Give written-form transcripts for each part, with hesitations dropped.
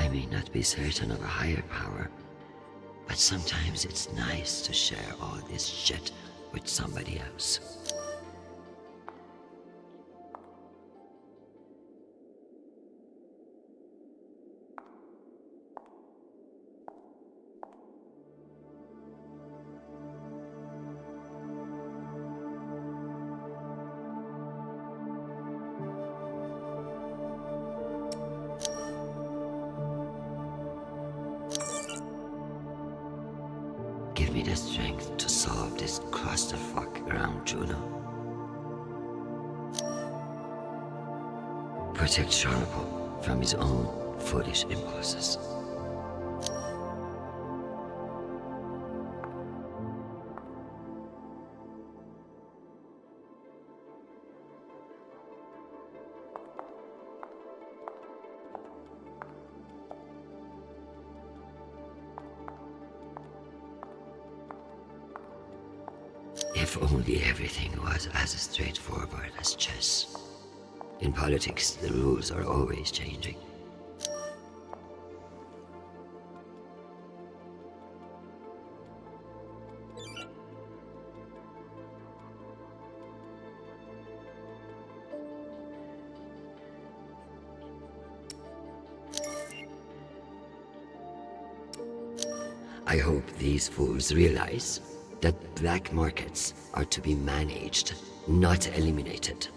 I may not be certain of a higher power, but sometimes it's nice to share all this shit with somebody else. Give me the strength to solve this clusterfuck around Juno. Protect Sharple from his own foolish impulses. If only everything was as straightforward as chess. In politics, the rules are always changing. I hope these fools realize that black markets are to be managed, not eliminated.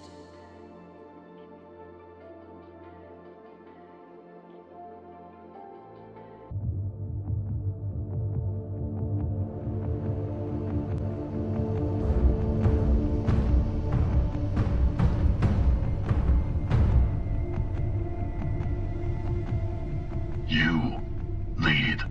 You lead.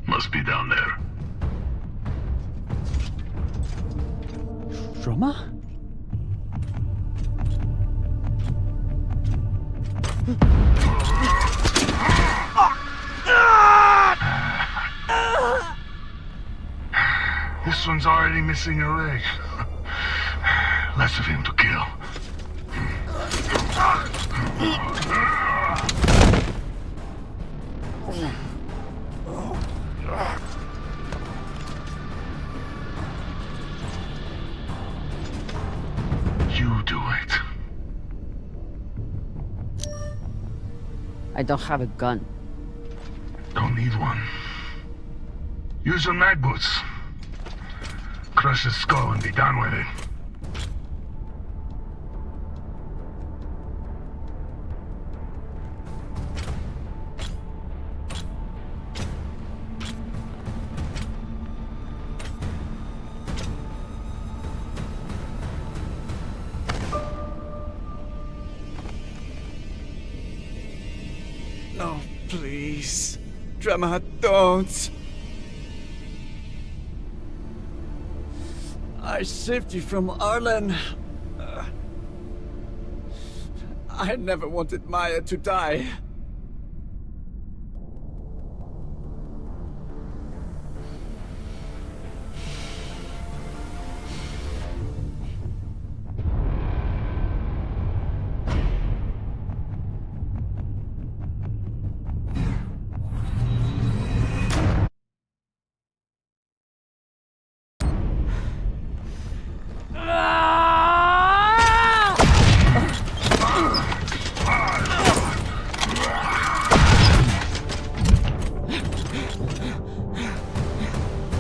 Must be down there. Drummer? This one's already missing a leg. Less of him to kill. You do it. I don't have a gun. Don't need one. Use your mag boots. Crush his skull and be done with it. No, please. Drummer, don't. I saved you from Arlen. I never wanted Maya to die.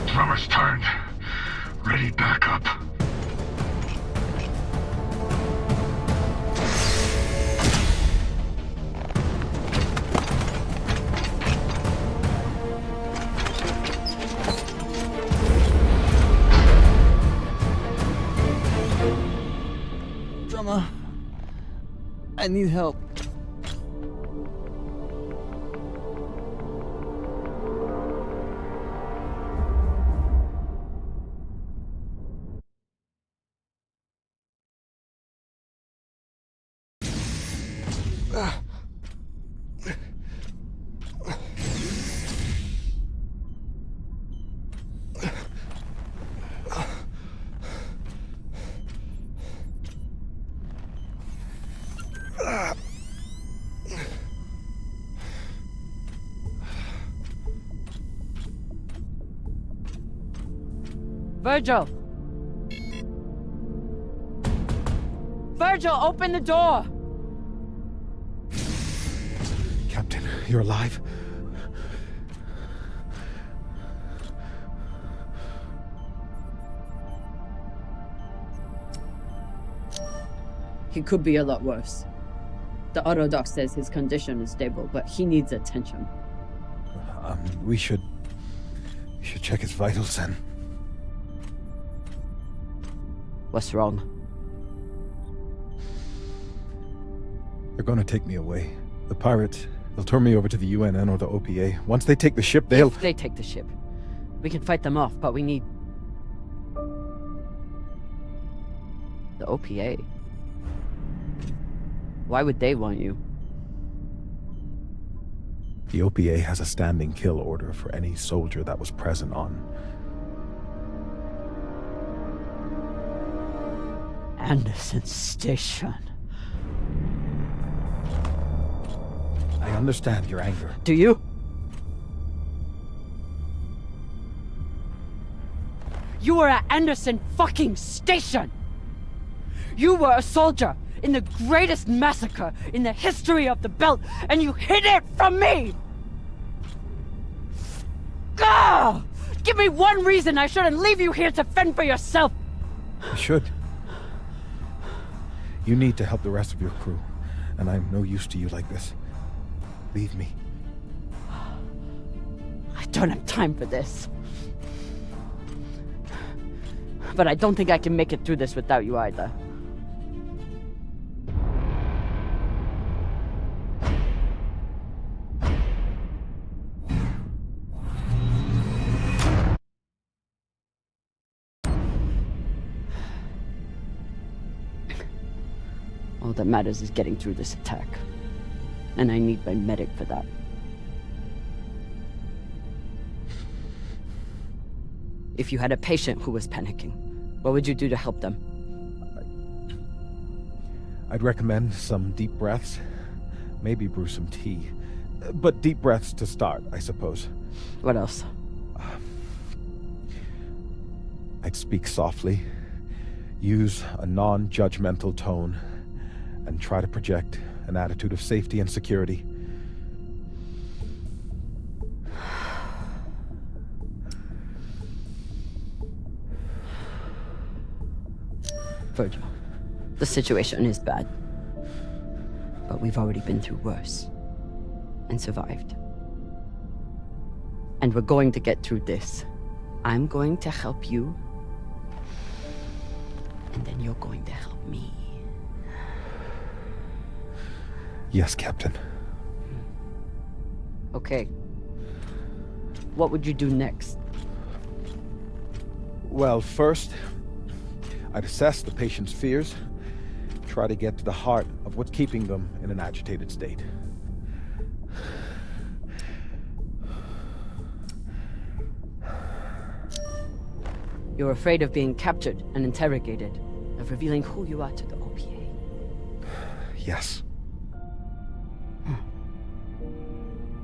Drummer's turned. Ready back up. Drummer, I need help. Virgil! Virgil, open the door! Captain, you're alive? He could be a lot worse. The auto doc says his condition is stable, but he needs attention. We should check his vitals then. What's wrong? They're gonna take me away. The pirates, they'll turn me over to the UNN or the OPA. Once they take the ship, they'll... If they take the ship, we can fight them off, but we need... the OPA. Why would they want you? The OPA has a standing kill order for any soldier that was present on Anderson Station. I understand your anger. Do you? You were at Anderson fucking Station! You were a soldier in the greatest massacre in the history of the belt, and you hid it from me! Gah! Give me one reason I shouldn't leave you here to fend for yourself! You should. You need to help the rest of your crew, and I'm no use to you like this. Leave me. I don't have time for this. But I don't think I can make it through this without you either. All that matters is getting through this attack. And I need my medic for that. If you had a patient who was panicking, what would you do to help them? I'd recommend some deep breaths. Maybe brew some tea. But deep breaths to start, I suppose. What else? I'd speak softly, use a non-judgmental tone, and try to project an attitude of safety and security. Virgil, the situation is bad. But we've already been through worse. And survived. And we're going to get through this. I'm going to help you. And then you're going to help me. Yes, Captain. Okay. What would you do next? Well, first, I'd assess the patient's fears, try to get to the heart of what's keeping them in an agitated state. You're afraid of being captured and interrogated, of revealing who you are to the OPA. Yes.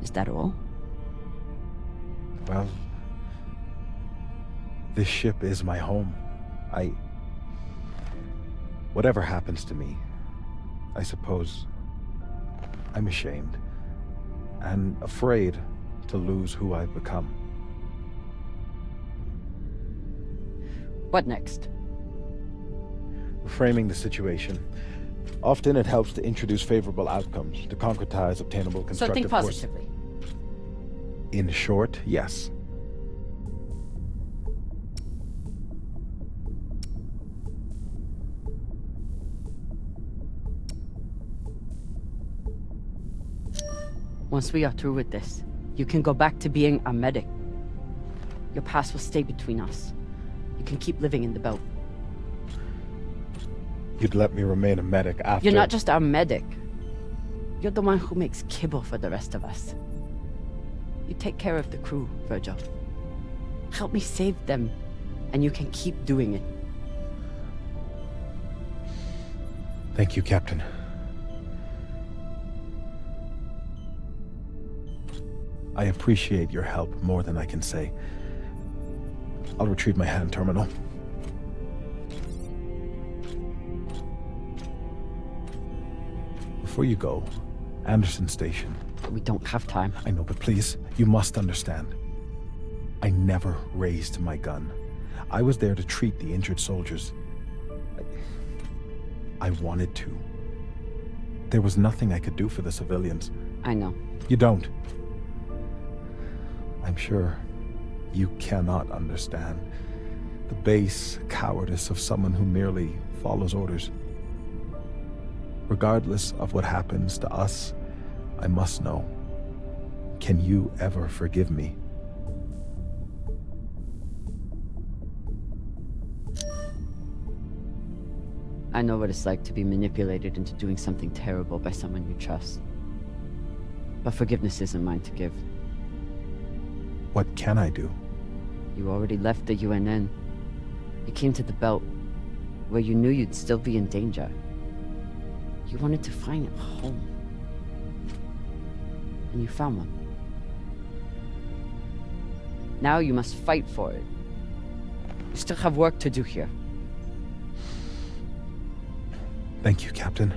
Is that all? Well, this ship is my home. Whatever happens to me, I suppose I'm ashamed and afraid to lose who I've become. What next? Reframing the situation. Often it helps to introduce favorable outcomes, to concretize obtainable So constructive think course. positively. In short, yes. Once we are through with this, you can go back to being a medic. Your past will stay between us. You can keep living in the belt. You'd let me remain a medic after... You're not just our medic. You're the one who makes kibble for the rest of us. You take care of the crew, Virgil. Help me save them, and you can keep doing it. Thank you, Captain. I appreciate your help more than I can say. I'll retrieve my hand terminal. Before you go, Anderson Station. We don't have time. I know, but please, you must understand. I never raised my gun. I was there to treat the injured soldiers. I wanted to. There was nothing I could do for the civilians. I know. You don't. I'm sure you cannot understand the base cowardice of someone who merely follows orders. Regardless of what happens to us, I must know. Can you ever forgive me? I know what it's like to be manipulated into doing something terrible by someone you trust. But forgiveness isn't mine to give. What can I do? You already left the UNN. You came to the Belt, where you knew you'd still be in danger. You wanted to find a home. And you found one. Now you must fight for it. You still have work to do here. Thank you, Captain.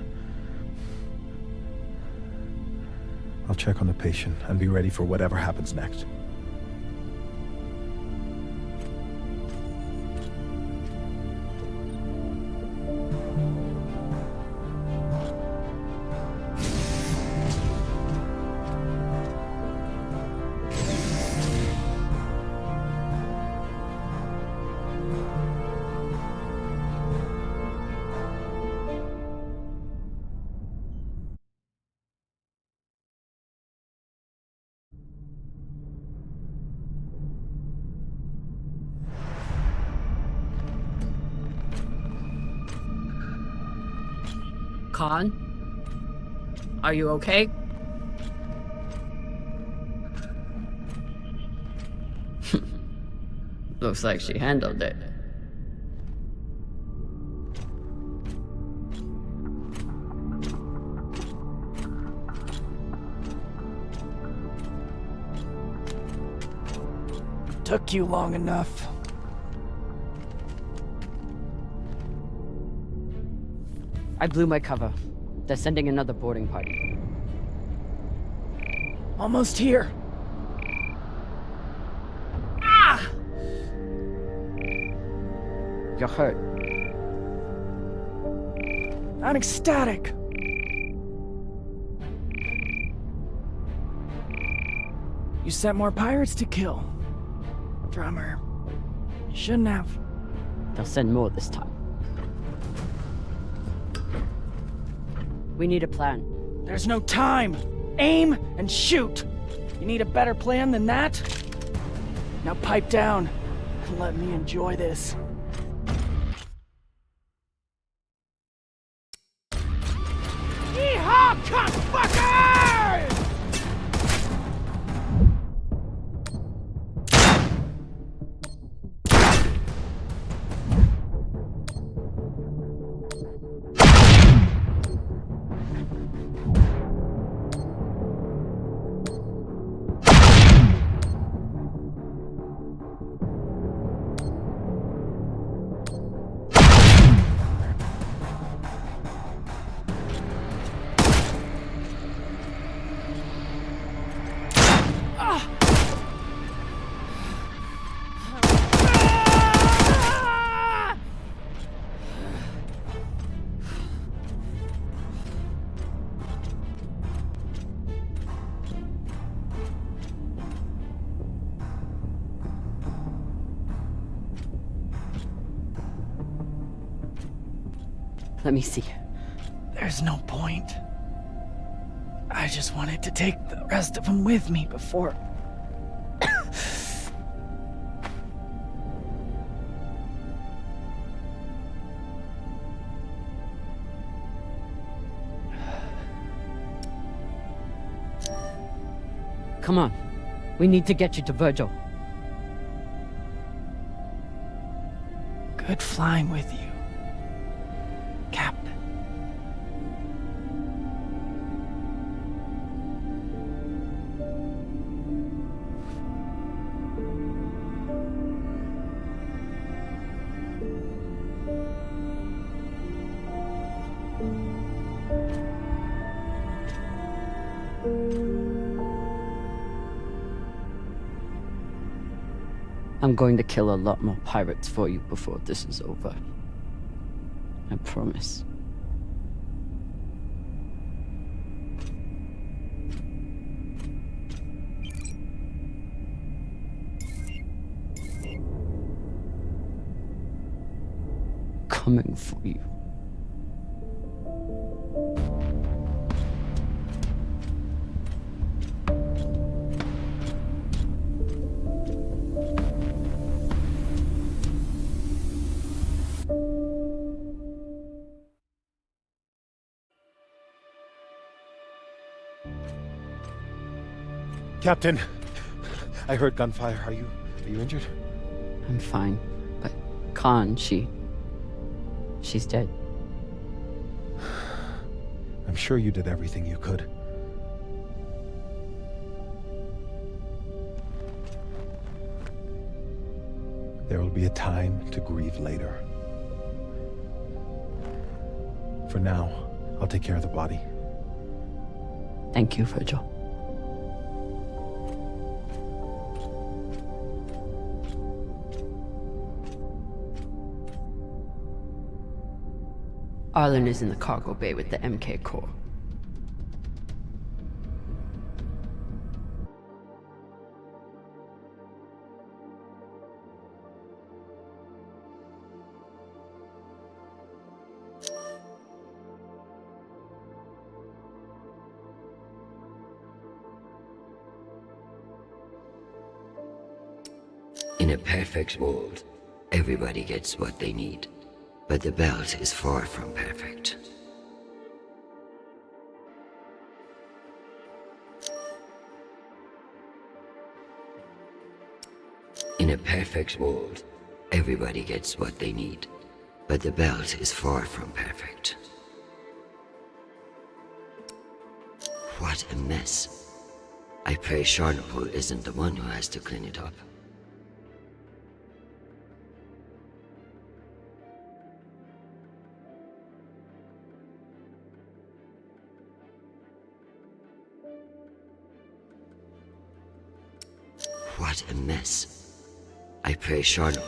I'll check on the patient and be ready for whatever happens next. Khan? Are you okay? Looks like she handled it. Took you long enough. I blew my cover. They're sending another boarding party. Almost here. You're hurt. I'm ecstatic. You sent more pirates to kill. Drummer. You shouldn't have. They'll send more this time. We need a plan. There's no time. Aim and shoot. You need a better plan than that? Now pipe down and let me enjoy this. Yeehaw, cockfuckers! Let me see. There's no point. I just wanted to take the rest of them with me before... Come on. We need to get you to Virgil. Good flying with you, Captain. I'm going to kill a lot more pirates for you before this is over. I promise. Coming for you. Captain, I heard gunfire. Are you injured? I'm fine, but Khan, she's dead. I'm sure you did everything you could. There will be a time to grieve later. For now, I'll take care of the body. Thank you, Virgil. Arlen is in the cargo bay with the MK Corps. In a perfect world, everybody gets what they need. But the belt is far from perfect. In a perfect world, everybody gets what they need. But the belt is far from perfect. What a mess. I pray Charnapol isn't the one who has to clean it up. What a mess. I pray Charlotte.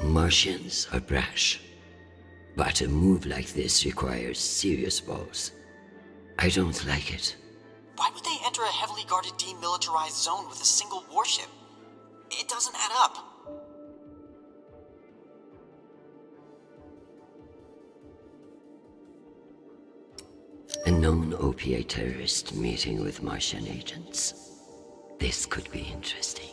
Martians are brash, but a move like this requires serious balls. I don't like it. Why would they enter a heavily guarded demilitarized zone with a single warship? It doesn't add up. A known opiate terrorist meeting with Martian agents. This could be interesting.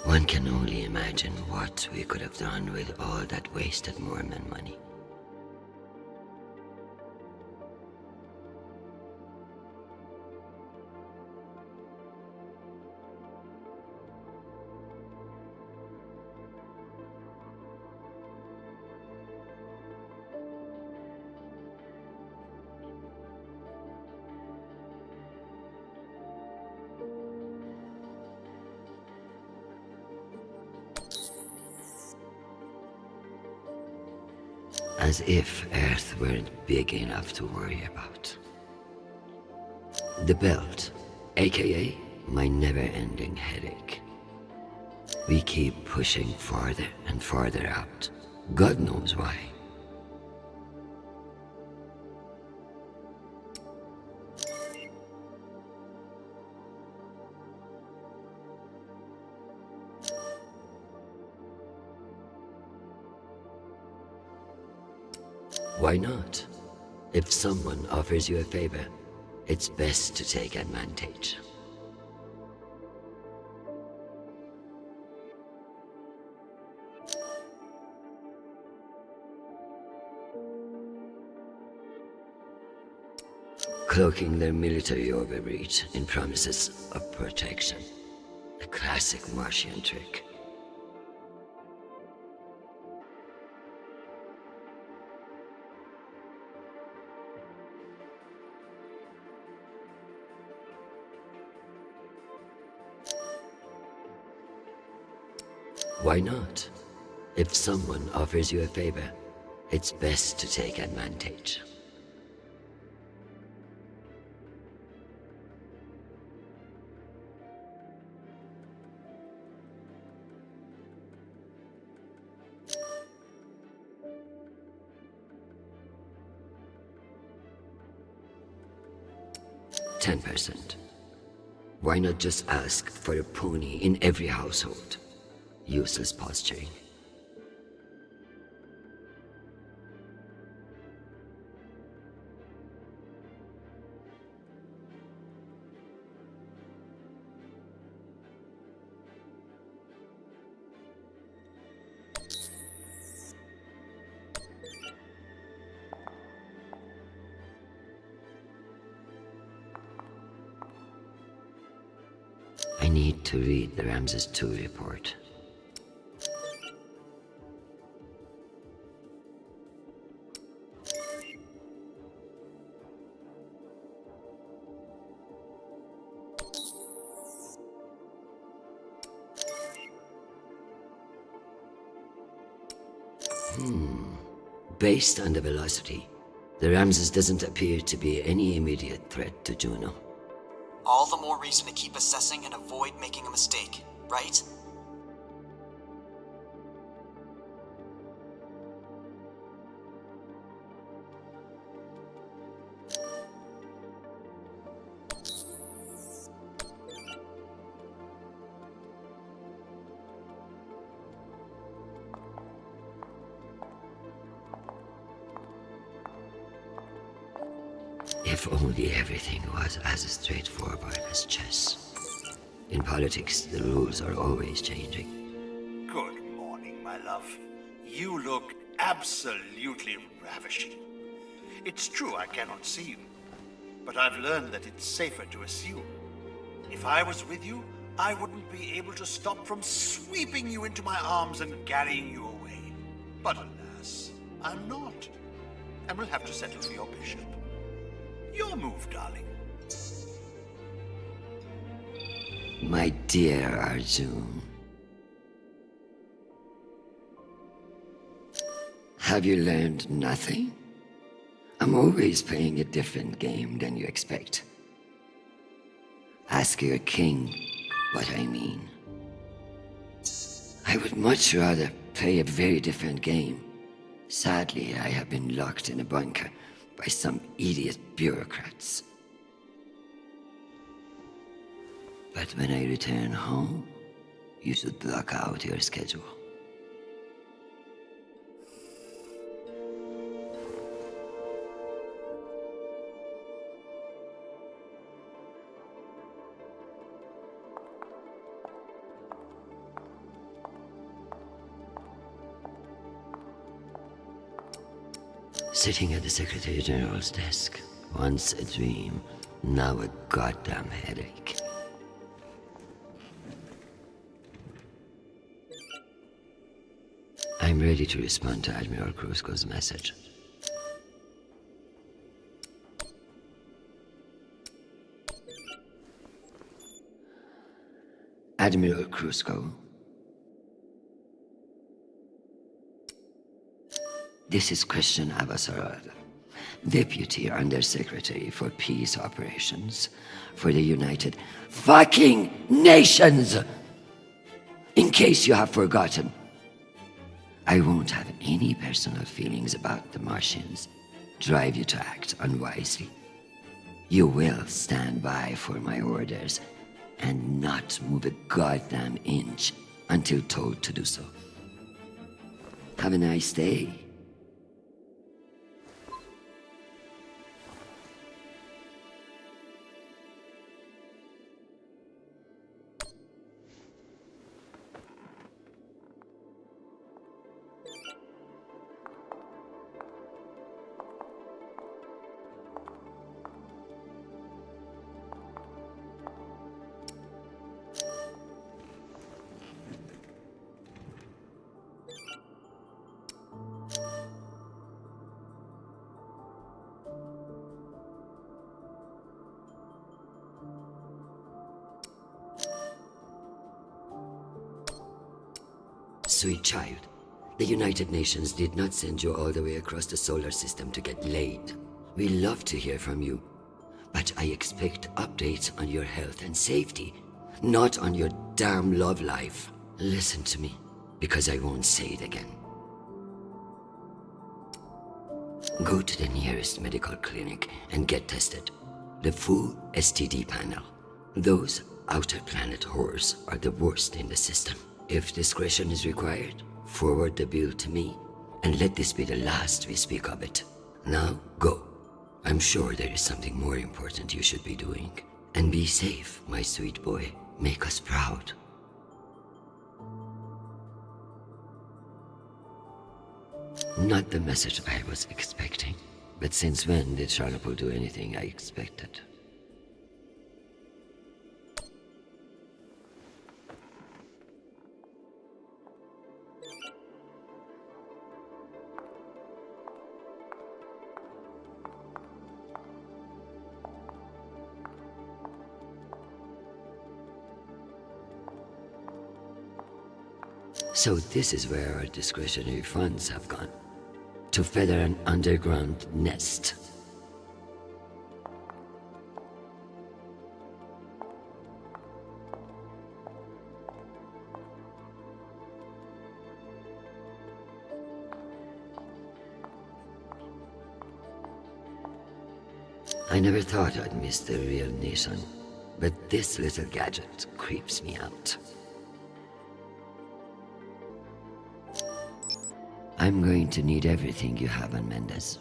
One can only imagine what we could have done with all that wasted Mormon money. As if Earth weren't big enough to worry about. The belt, aka my never-ending headache. We keep pushing farther and farther out, God knows why. Why not? If someone offers you a favor, it's best to take advantage. Cloaking their military overreach in promises of protection. A classic Martian trick. Why not? If someone offers you a favor, it's best to take advantage. %. Why not just ask for a pony in every household? Useless posturing. I need to read the Ramses II report. Based on the velocity, the Ramses doesn't appear to be any immediate threat to Juno. All the more reason to keep assessing and avoid making a mistake, right? If only everything was as straightforward as chess. In politics, the rules are always changing. Good morning, my love. You look absolutely ravishing. It's true I cannot see you, but I've learned that it's safer to assume. If I was with you, I wouldn't be able to stop from sweeping you into my arms and carrying you away. But alas, I'm not, and will have to settle for your bishop. Your move, darling. My dear Arjun. Have you learned nothing? I'm always playing a different game than you expect. Ask your king what I mean. I would much rather play a very different game. Sadly, I have been locked in a bunker by some idiot bureaucrats. But when I return home, you should block out your schedule. Sitting at the Secretary General's desk. Once a dream, now a goddamn headache. I'm ready to respond to Admiral Kruzko's message. Admiral Kruzko. This is Christian Avasarad, Deputy Undersecretary for Peace Operations for the United fucking Nations! In case you have forgotten, I won't have any personal feelings about the Martians drive you to act unwisely. You will stand by for my orders and not move a goddamn inch until told to do so. Have a nice day. Sweet child, the United Nations did not send you all the way across the solar system to get laid. We love to hear from you, but I expect updates on your health and safety, not on your damn love life. Listen to me, because I won't say it again. Go to the nearest medical clinic and get tested. The full STD panel. Those outer planet whores are the worst in the system. If discretion is required, forward the bill to me, and let this be the last we speak of it. Now, go. I'm sure there is something more important you should be doing. And be safe, my sweet boy. Make us proud. Not the message I was expecting. But since when did Charlotte do anything I expected? So this is where our discretionary funds have gone. To feather an underground nest. I never thought I'd miss the real nation, but this little gadget creeps me out. I'm going to need everything you have on Mendez.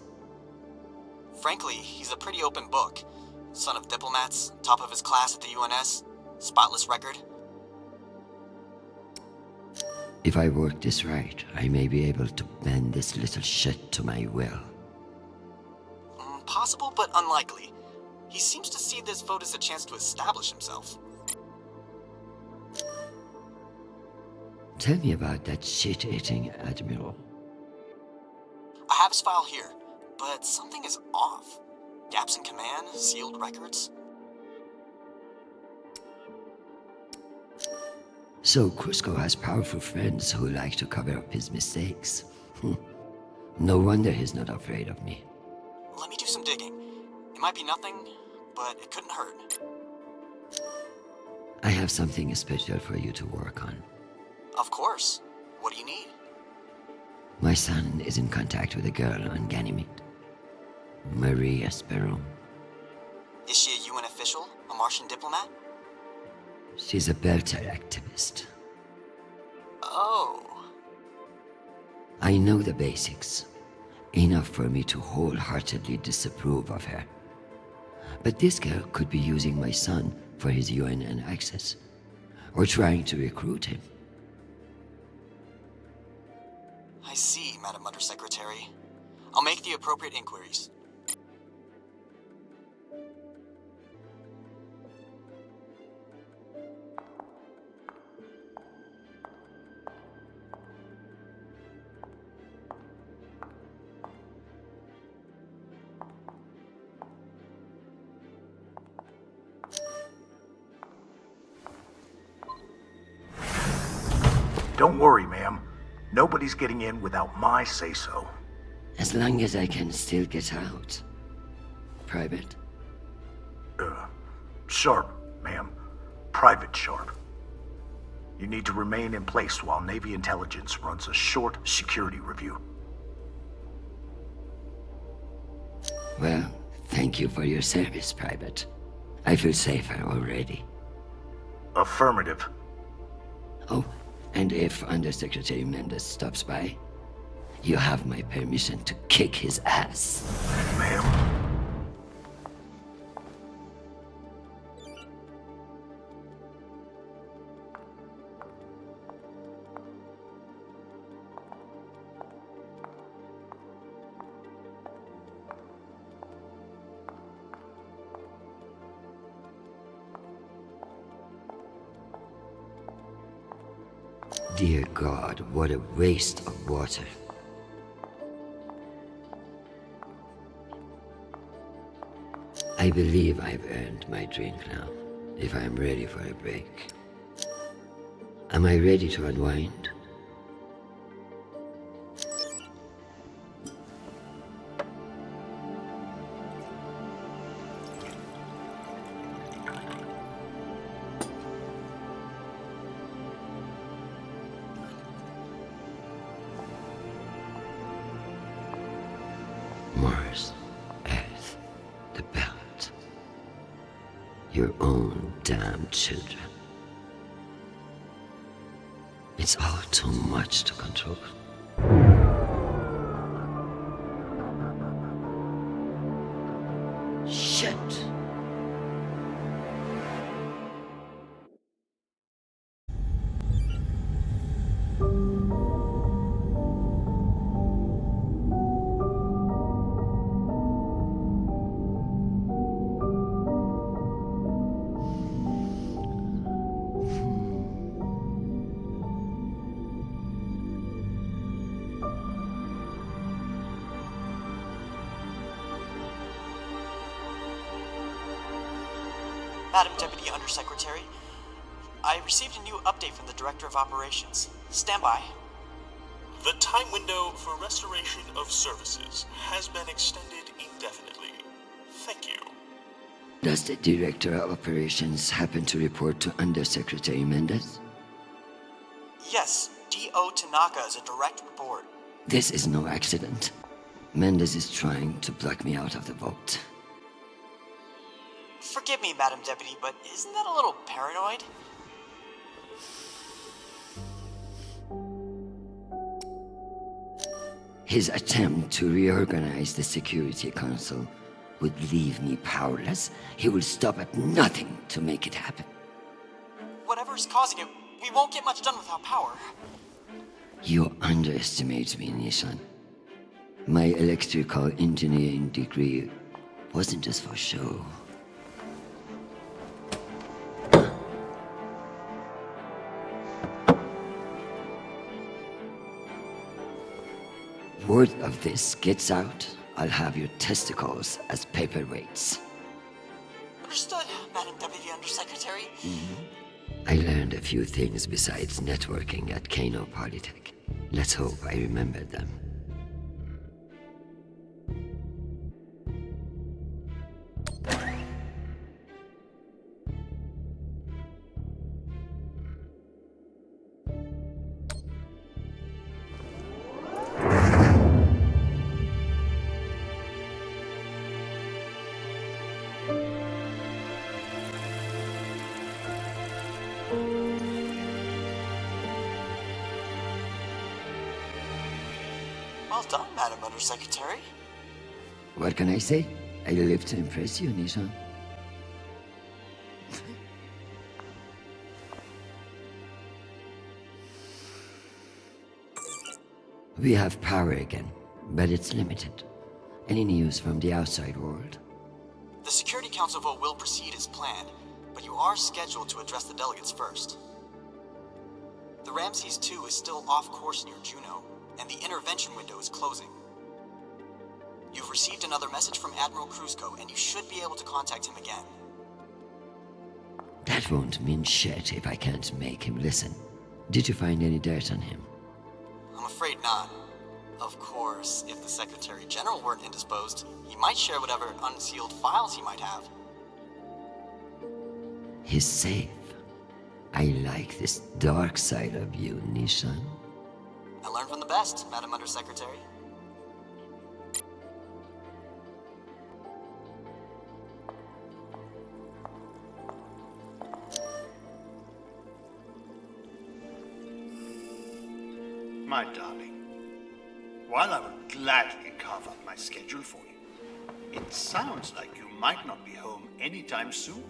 Frankly, he's a pretty open book. Son of diplomats, top of his class at the UNS, spotless record. If I work this right, I may be able to bend this little shit to my will. Possible, but unlikely. He seems to see this vote as a chance to establish himself. Tell me about that shit-eating admiral. I have his file here, but something is off. Gaps in command, sealed records. So Cusco has powerful friends who like to cover up his mistakes. No wonder he's not afraid of me. Let me do some digging. It might be nothing, but it couldn't hurt. I have something special for you to work on. Of course. What do you need? My son is in contact with a girl on Ganymede. Marie Esperon. Is she a UN official? A Martian diplomat? She's a Belter activist. Oh. I know the basics. Enough for me to wholeheartedly disapprove of her. But this girl could be using my son for his UNN access. Or trying to recruit him. I see, Madam Undersecretary. I'll make the appropriate inquiries. Don't worry, ma'am. Nobody's getting in without my say-so. As long as I can still get out. Private? Sharp, ma'am. Private Sharp. You need to remain in place while Navy intelligence runs a short security review. Well, thank you for your service, Private. I feel safer already. Affirmative. Oh, and if Undersecretary Mendes stops by, you have my permission to kick his ass. Ma'am. Dear God, what a waste of water. I believe I've earned my drink now, if I'm ready for a break. Am I ready to unwind? Mars, Earth, the Belt. Your own damn children. It's all too much to control. Shit! Madam Deputy Undersecretary, I received a new update from the Director of Operations. Stand by. The time window for restoration of services has been extended indefinitely. Thank you. Does the Director of Operations happen to report to Undersecretary Mendes? Yes, D.O. Tanaka is a direct report. This is no accident. Mendes is trying to block me out of the vote. Forgive me, Madam Deputy, but isn't that a little paranoid? His attempt to reorganize the Security Council would leave me powerless. He will stop at nothing to make it happen. Whatever is causing it, we won't get much done without power. You underestimate me, Nishan. My electrical engineering degree wasn't just for show. Word of this gets out, I'll have your testicles as paperweights. Understood, Madam Deputy Undersecretary. I learned a few things besides networking at Kano Polytech. Let's hope I remember them. Well done, Madam Undersecretary. What can I say? I live to impress you, Nishan. We have power again, but it's limited. Any news from the outside world? The Security Council vote will proceed as planned, but you are scheduled to address the delegates first. The Ramses 2 is still off course near Juno, and the intervention window is closing. You've received another message from Admiral Kruzko, and you should be able to contact him again. That won't mean shit if I can't make him listen. Did you find any dirt on him? I'm afraid not. Of course, if the Secretary General weren't indisposed, he might share whatever unsealed files he might have. He's safe. I like this dark side of you, Nishan. I learned from the best, Madam Undersecretary. My darling, while I would gladly carve out my schedule for you, it sounds like you might not be home anytime soon.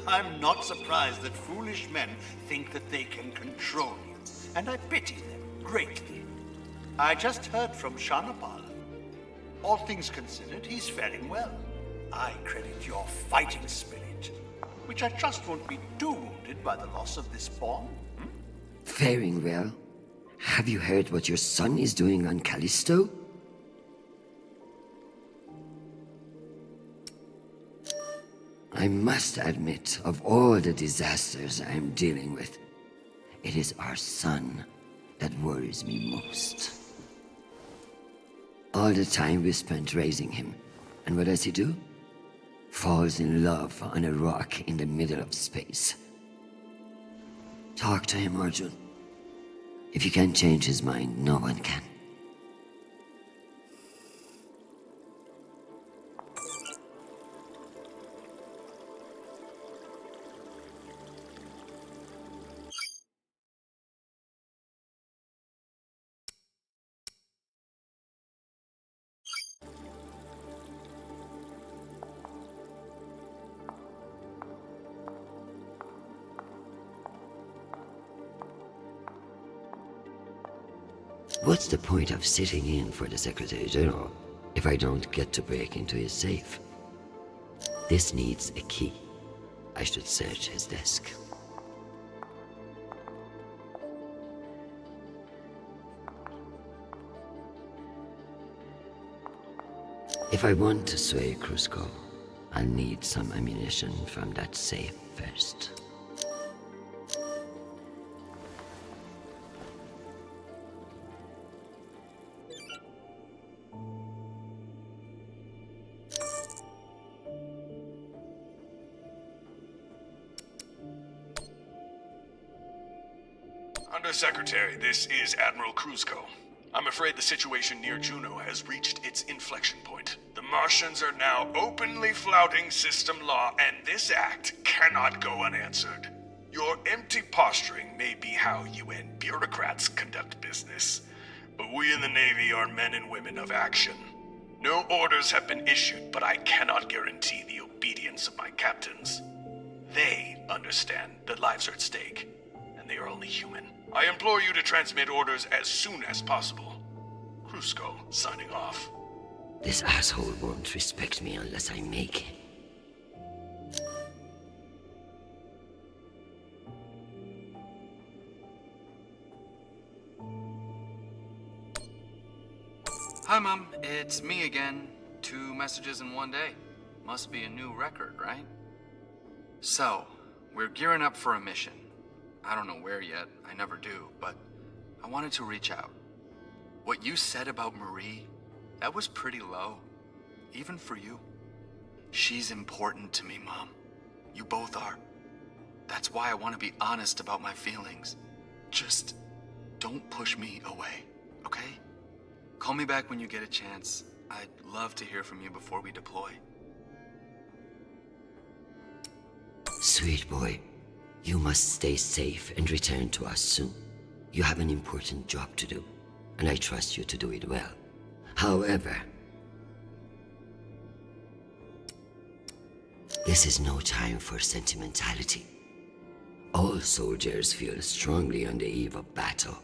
I'm not surprised that foolish men think that they can control you, and I pity them greatly. I just heard from Shanapal. All things considered, he's faring well. I credit your fighting spirit, which I trust won't be too wounded by the loss of this pawn. Faring well? Have you heard what your son is doing on Callisto? I must admit, of all the disasters I am dealing with, it is our son that worries me most. All the time we spent raising him, and what does he do? Falls in love on a rock in the middle of space. Talk to him, Arjun. If you can't change his mind, no one can. What's the point of sitting in for the Secretary General if I don't get to break into his safe? This needs a key. I should search his desk. If I want to sway Crusko, I'll need some ammunition from that safe first. Undersecretary, this is Admiral Crusko. I'm afraid the situation near Juno has reached its inflection point. The Martians are now openly flouting system law, and this act cannot go unanswered. Your empty posturing may be how UN bureaucrats conduct business, but we in the Navy are men and women of action. No orders have been issued, but I cannot guarantee the obedience of my captains. They understand that lives are at stake, and they are only human. I implore you to transmit orders as soon as possible. Crusko, signing off. This asshole won't respect me unless I make him. Hi, Mom. It's me again. 2 messages in one day. Must be a new record, right? So, we're gearing up for a mission. I don't know where yet, I never do, but I wanted to reach out. What you said about Marie, that was pretty low, even for you. She's important to me, Mom. You both are. That's why I want to be honest about my feelings. Just don't push me away, okay? Call me back when you get a chance. I'd love to hear from you before we deploy. Sweet boy. You must stay safe and return to us soon. You have an important job to do, and I trust you to do it well. However, this is no time for sentimentality. All soldiers feel strongly on the eve of battle,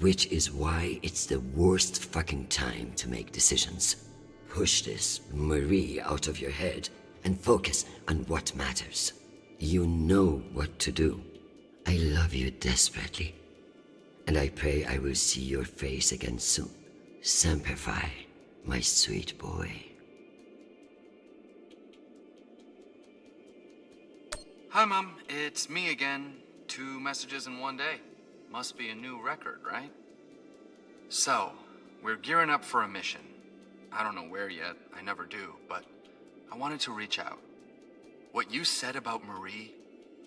which is why it's the worst fucking time to make decisions. Push this Marie out of your head and focus on what matters. You know what to do. I love you desperately, and I pray I will see your face again soon. Semper Fi, my sweet boy. Hi, Mom. It's me again. 2 messages in one day. Must be a new record, right? So, we're gearing up for a mission. I don't know where yet, I never do, but I wanted to reach out. What you said about Marie,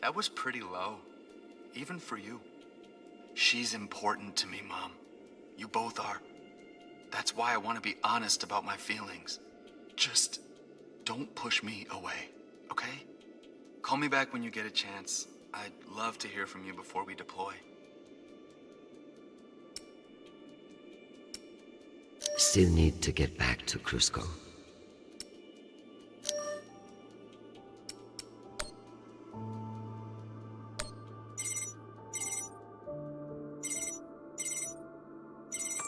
That was pretty low. Even for you. She's important to me, Mom. You both are. That's why I want to be honest about my feelings. Just don't push me away, okay? Call me back when you get a chance. I'd love to hear from you before we deploy. Still need to get back to Cusco.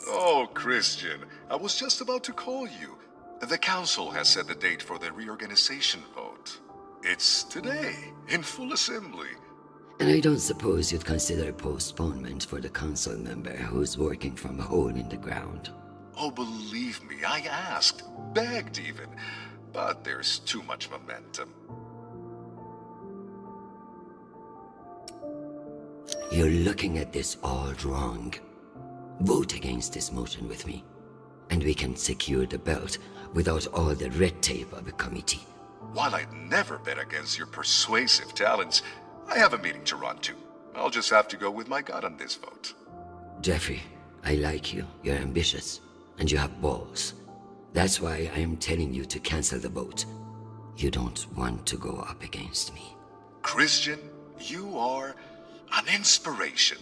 Oh, Christian, I was just about to call you. The council has set the date for the reorganization vote. It's today, in full assembly. And I don't suppose you'd consider a postponement for the council member who's working from a hole in the ground. Oh, believe me, I asked, begged even, but there's too much momentum. You're looking at this all wrong. Vote against this motion with me, and we can secure the belt without all the red tape of a committee. While I'd never bet against your persuasive talents, I have a meeting to run to. I'll just have to go with my gut on this vote. Jeffrey, I like you. You're ambitious, and you have balls. That's why I am telling you to cancel the vote. You don't want to go up against me. Christian, you are an inspiration.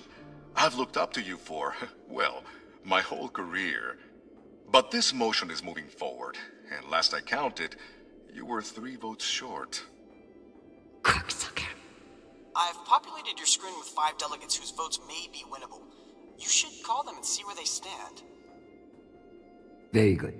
I've looked up to you for, well, my whole career. But this motion is moving forward, and last I counted, you were 3 votes short. Cocksucker. I've populated your screen with 5 delegates whose votes may be winnable. You should call them and see where they stand. Very good.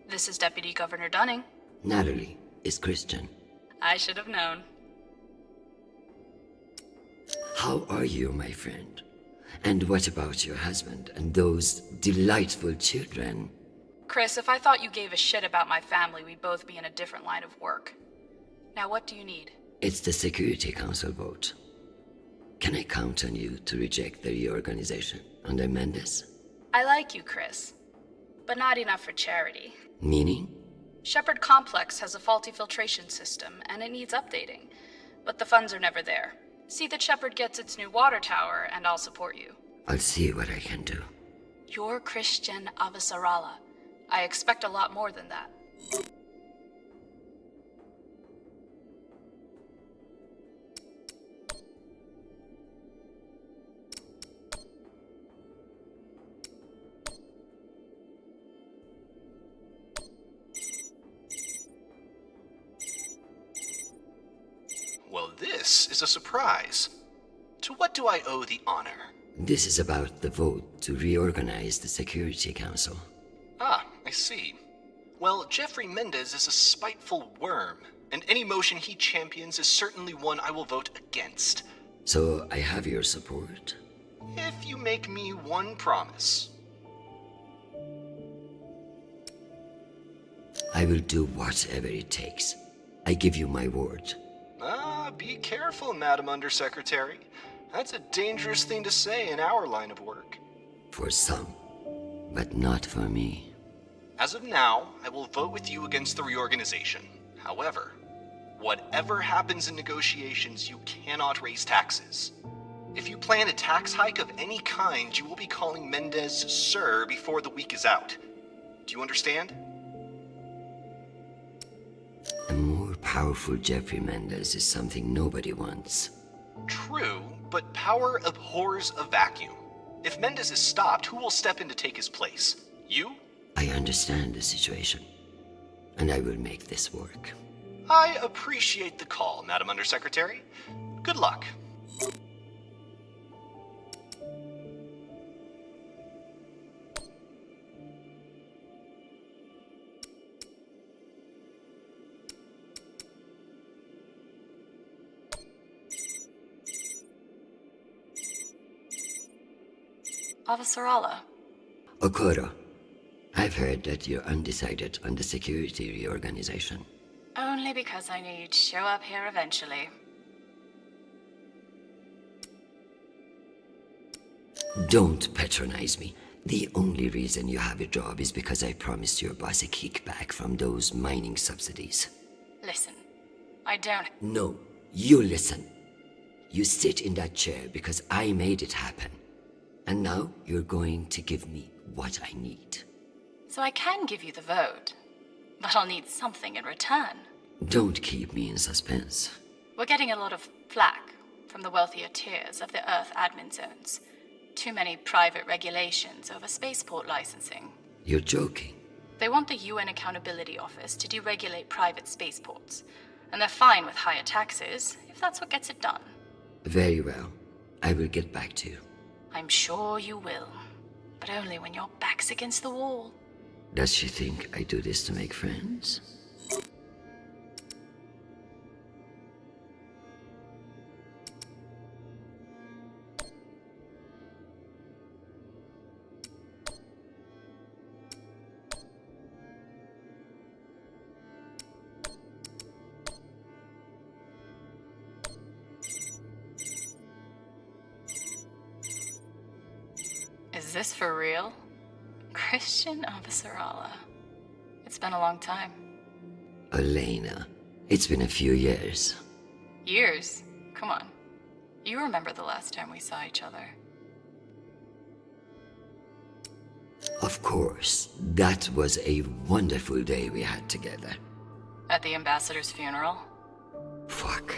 This is Deputy Governor Dunning. Natalie is Christian. I should have known. How are you, my friend? And what about your husband and those delightful children? Chris, if I thought you gave a shit about my family, we'd both be in a different line of work. Now, what do you need? It's the Security Council vote. Can I count on you to reject the reorganization under Mendes? I like you, Chris. But not enough for charity. Meaning? Shepherd Complex has a faulty filtration system, and it needs updating. But the funds are never there. See that Shepherd gets its new water tower, and I'll support you. I'll see what I can do. You're Christian Avasarala. I expect a lot more than that. Well, this is a surprise. To what do I owe the honor? This is about the vote to reorganize the Security Council. Ah, I see. Well, Jeffrey Mendez is a spiteful worm, and any motion he champions is certainly one I will vote against. So I have your support? If you make me one promise. I will do whatever it takes. I give you my word. Ah, be careful, Madam Undersecretary. That's a dangerous thing to say in our line of work. For some, but not for me. As of now, I will vote with you against the reorganization. However, whatever happens in negotiations, you cannot raise taxes. If you plan a tax hike of any kind, you will be calling Mendez Sir before the week is out. Do you understand? A more powerful Jeffrey Mendez is something nobody wants. True, but power abhors a vacuum. If Mendez is stopped, who will step in to take his place? You? I understand the situation, and I will make this work. I appreciate the call, Madam Undersecretary. Good luck. Avasarala. Okoro, I've heard that you're undecided on the security reorganization. Oh Only because I knew you'd show up here eventually. Don't patronize me. The only reason you have a job is because I promised your boss a kickback from those mining subsidies. Listen, I don't... No, you listen. You sit in that chair because I made it happen. And now you're going to give me what I need. So I can give you the vote, but I'll need something in return. Don't keep me in suspense. We're getting a lot of flack from the wealthier tiers of the Earth admin zones. Too many private regulations over spaceport licensing. You're joking. They want the UN Accountability Office to deregulate private spaceports, and they're fine with higher taxes if that's what gets it done. Very well. I will get back to you. I'm sure you will, but only when your back's against the wall. Does she think I do this to make friends? Is this for real? Christian Avasarala. It's been a long time. Elena, it's been a few years. Years? Come on. You remember the last time we saw each other. Of course, that was a wonderful day we had together. At the ambassador's funeral? Fuck.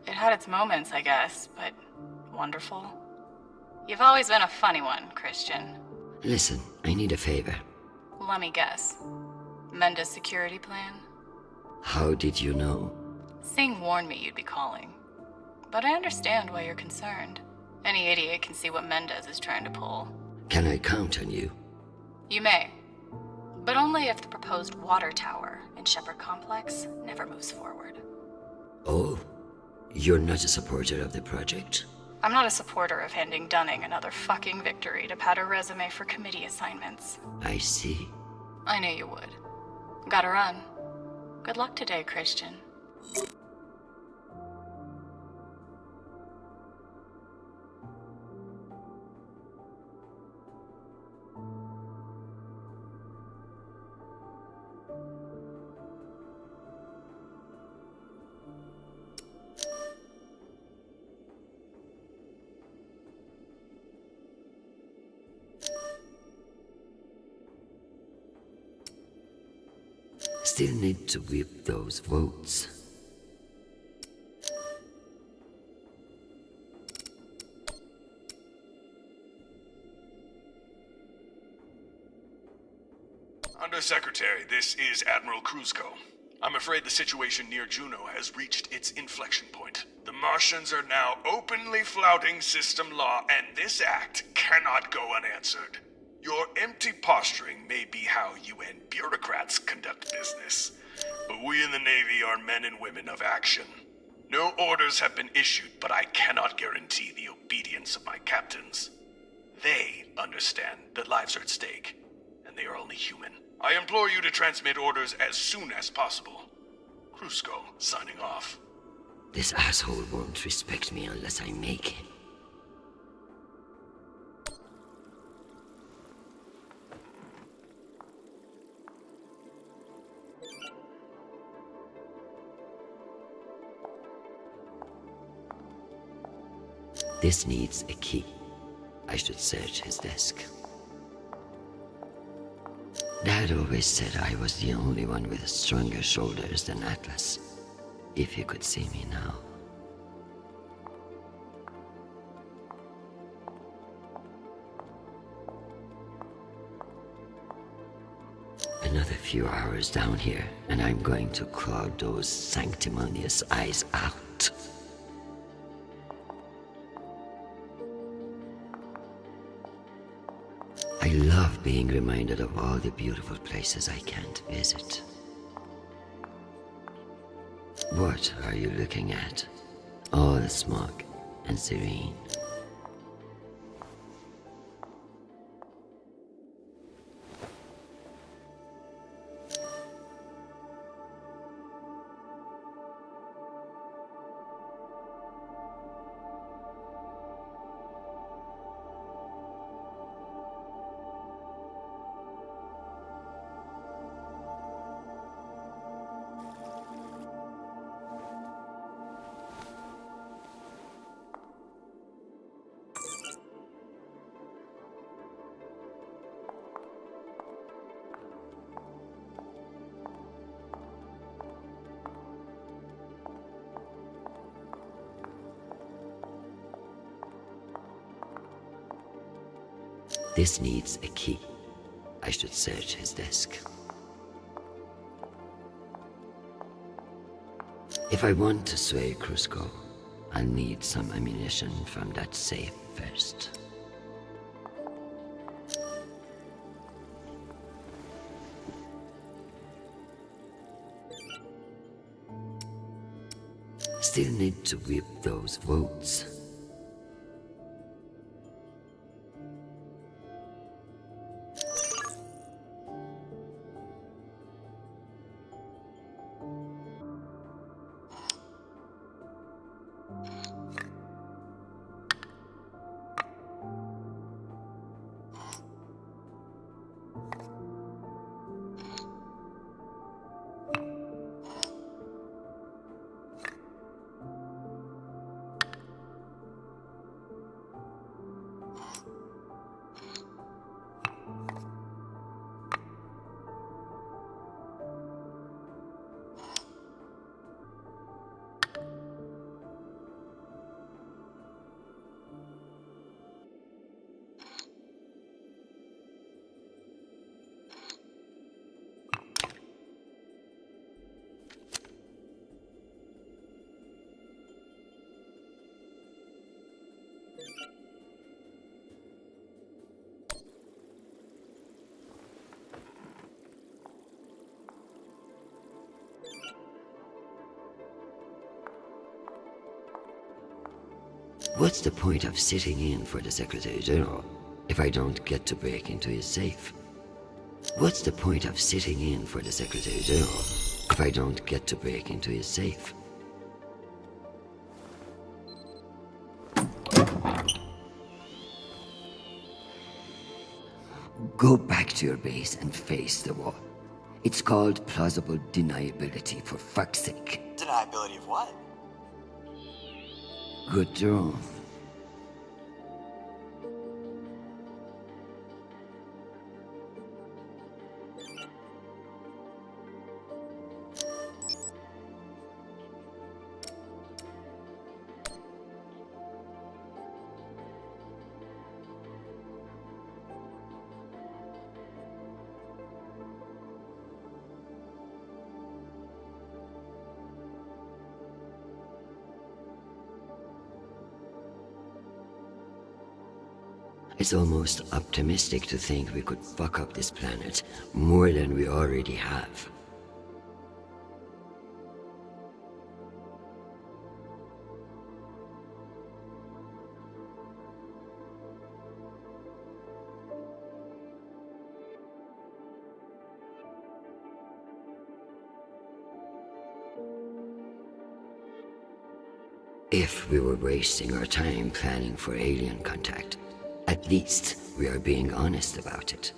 It had its moments, I guess, but wonderful. You've always been a funny one, Christian. Listen, I need a favor. Let me guess. Menda's security plan? How did you know? Singh warned me you'd be calling. But I understand why you're concerned. Any idiot can see what Mendez is trying to pull. Can I count on you? You may. But only if the proposed water tower in Shepherd Complex never moves forward. Oh, you're not a supporter of the project? I'm not a supporter of handing Dunning another fucking victory to pad her resume for committee assignments. I see. I knew you would. Gotta run. Good luck today, Christian. Still need to whip those votes. Undersecretary, this is Admiral Kruzko. I'm afraid the situation near Juno has reached its inflection point. The Martians are now openly flouting system law, and this act cannot go unanswered. Your empty posturing may be how UN bureaucrats conduct business, but we in the Navy are men and women of action. No orders have been issued, but I cannot guarantee the obedience of my captains. They understand that lives are at stake, and they are only human. I implore you to transmit orders as soon as possible. Kruzko, signing off. This asshole won't respect me unless I make him. This needs a key. I should search his desk. Dad always said I was the only one with stronger shoulders than Atlas. If you could see me now. Another few hours down here, and I'm going to clog those sanctimonious eyes out. I love being reminded of all the beautiful places I can't visit. What are you looking at? All smog and serene. This needs a key. I should search his desk. If I want to sway Crusko, I'll need some ammunition from that safe first. Still need to whip those votes. What's the point of sitting in for the Secretary General if I don't get to break into his safe? What's the point of sitting in for the Secretary General if I don't get to break into his safe? Go back to your base and face the wall. It's called plausible deniability, for fuck's sake. Deniability of what? Good drone. It's almost optimistic to think we could fuck up this planet more than we already have. If we were wasting our time planning for alien contact, at least we are being honest about it.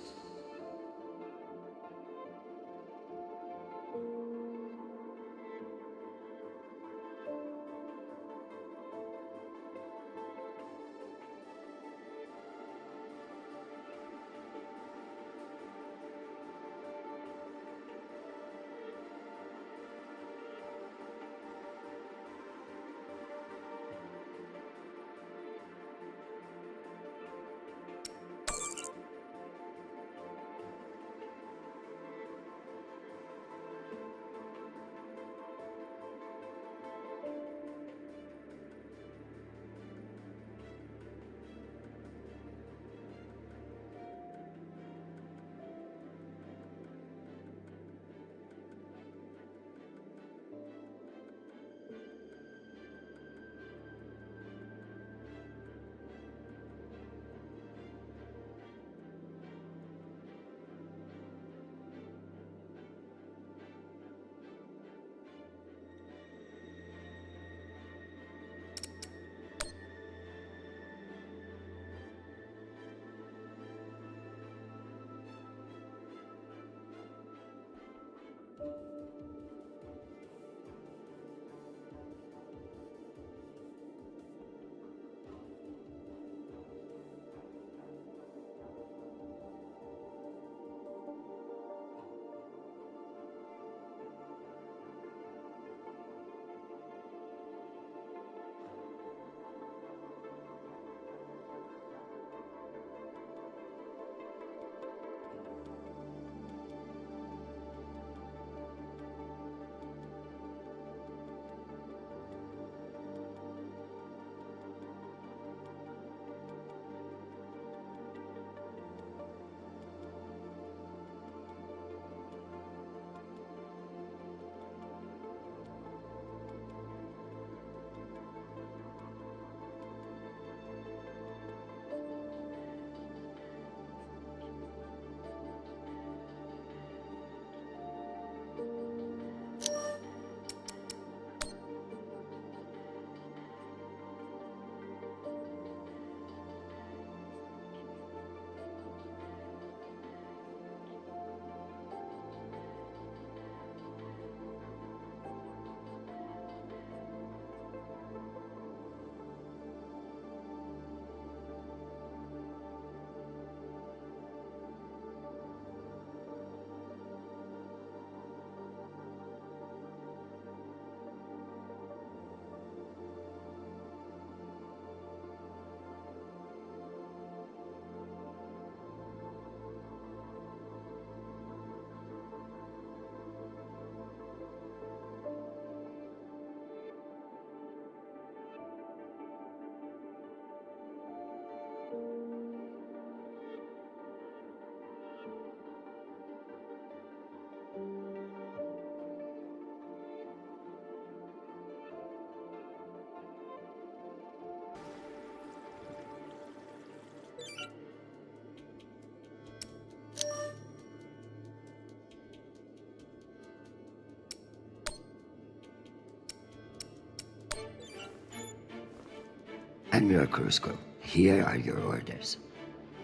Admiral Cruzco, here are your orders.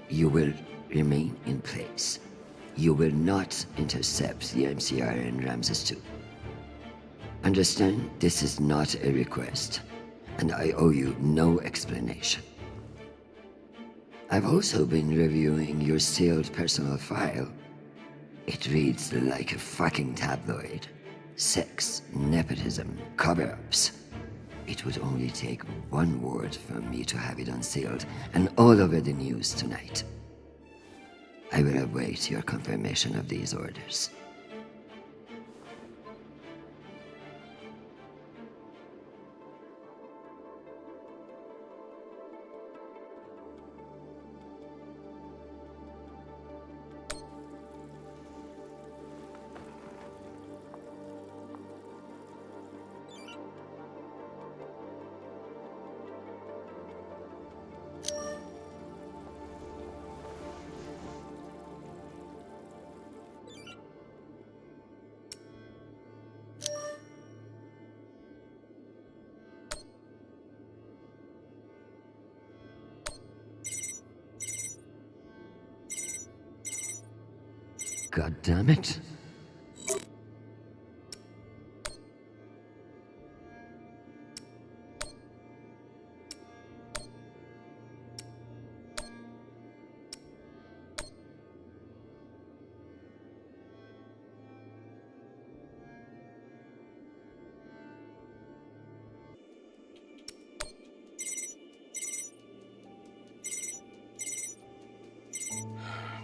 You will remain in place. You will not intercept the MCR in Ramses II. Understand, this is not a request, and I owe you no explanation. I've also been reviewing your sealed personal file. It reads like a fucking tabloid. Sex, nepotism, cover-ups. It would only take one word from me to have it unsealed and all over the news tonight. I will await your confirmation of these orders. God damn it.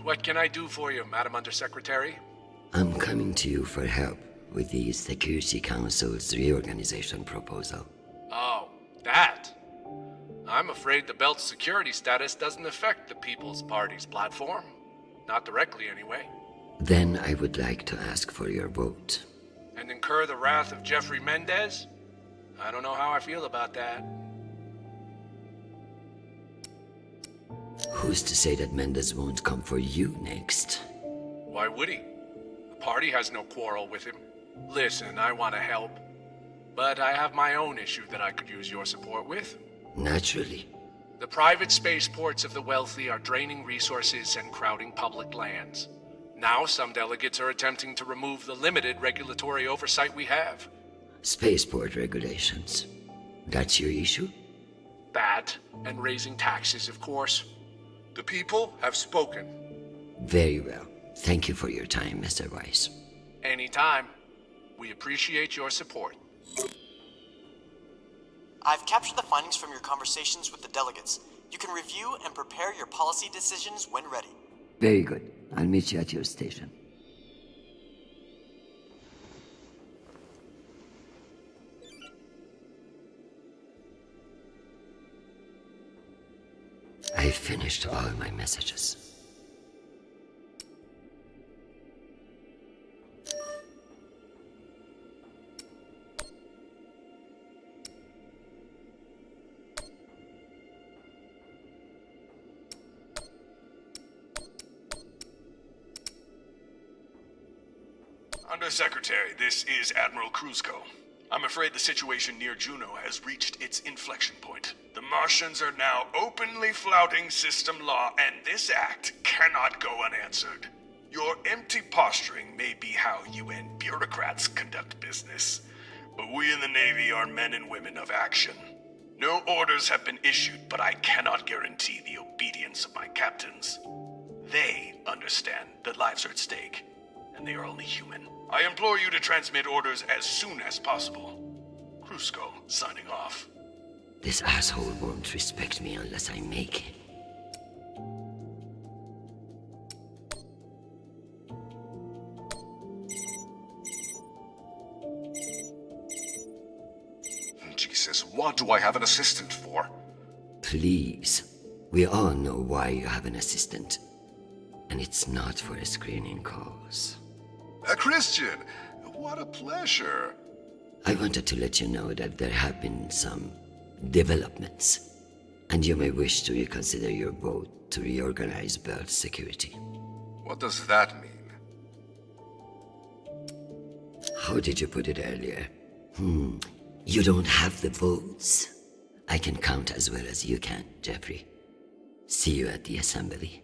What can I do for you, Madam Undersecretary? I'm coming to you for help with the Security Council's reorganization proposal. Oh, that. I'm afraid the belt's security status doesn't affect the People's Party's platform. Not directly, anyway. Then I would like to ask for your vote. And incur the wrath of Jeffrey Mendez? I don't know how I feel about that. Who's to say that Mendez won't come for you next? Why would he? The party has no quarrel with him. Listen, I want to help. But I have my own issue that I could use your support with. Naturally. The private spaceports of the wealthy are draining resources and crowding public lands. Now some delegates are attempting to remove the limited regulatory oversight we have. Spaceport regulations. That's your issue? That, and raising taxes, of course. The people have spoken. Very well. Thank you for your time, Mr. Weiss. Anytime. We appreciate your support. I've captured the findings from your conversations with the delegates. You can review and prepare your policy decisions when ready. Very good. I'll meet you at your station. I finished all my messages. Undersecretary, this is Admiral Cruzco. I'm afraid the situation near Juno has reached its inflection point. The Martians are now openly flouting system law, and this act cannot go unanswered. Your empty posturing may be how UN bureaucrats conduct business, but we in the Navy are men and women of action. No orders have been issued, but I cannot guarantee the obedience of my captains. They understand that lives are at stake, and they are only human. I implore you to transmit orders as soon as possible. Cruzco, signing off. This asshole won't respect me unless I make him. Jesus, what do I have an assistant for? Please. We all know why you have an assistant. And it's not for a screening cause. Christian, what a pleasure. I wanted to let you know that there have been some developments, and you may wish to reconsider your vote to reorganize Belt security. What does that mean? How did you put it earlier? You don't have the votes. I can count as well as you can, Jeffrey. See you at the assembly.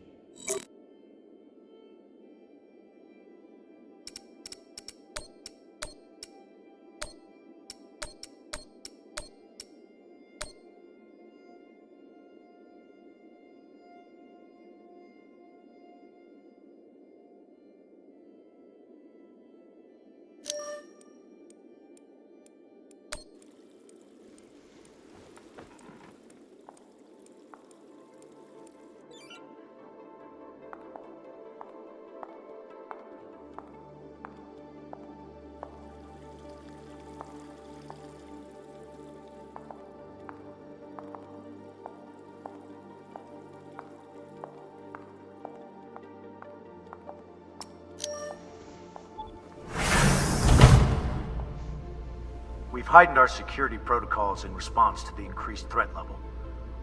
We've heightened our security protocols in response to the increased threat level.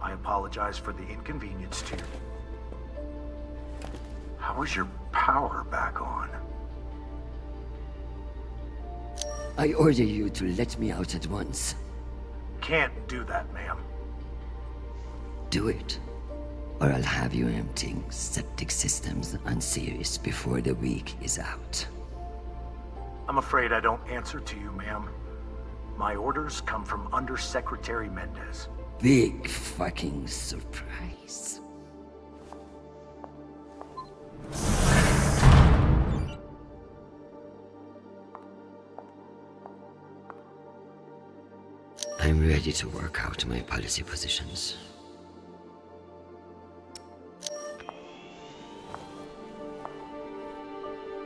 I apologize for the inconvenience to you. How is your power back on? I order you to let me out at once. Can't do that, ma'am. Do it, or I'll have you emptying septic systems on Sirius before the week is out. I'm afraid I don't answer to you, ma'am. My orders come from Undersecretary Mendez. Big fucking surprise. I'm ready to work out my policy positions.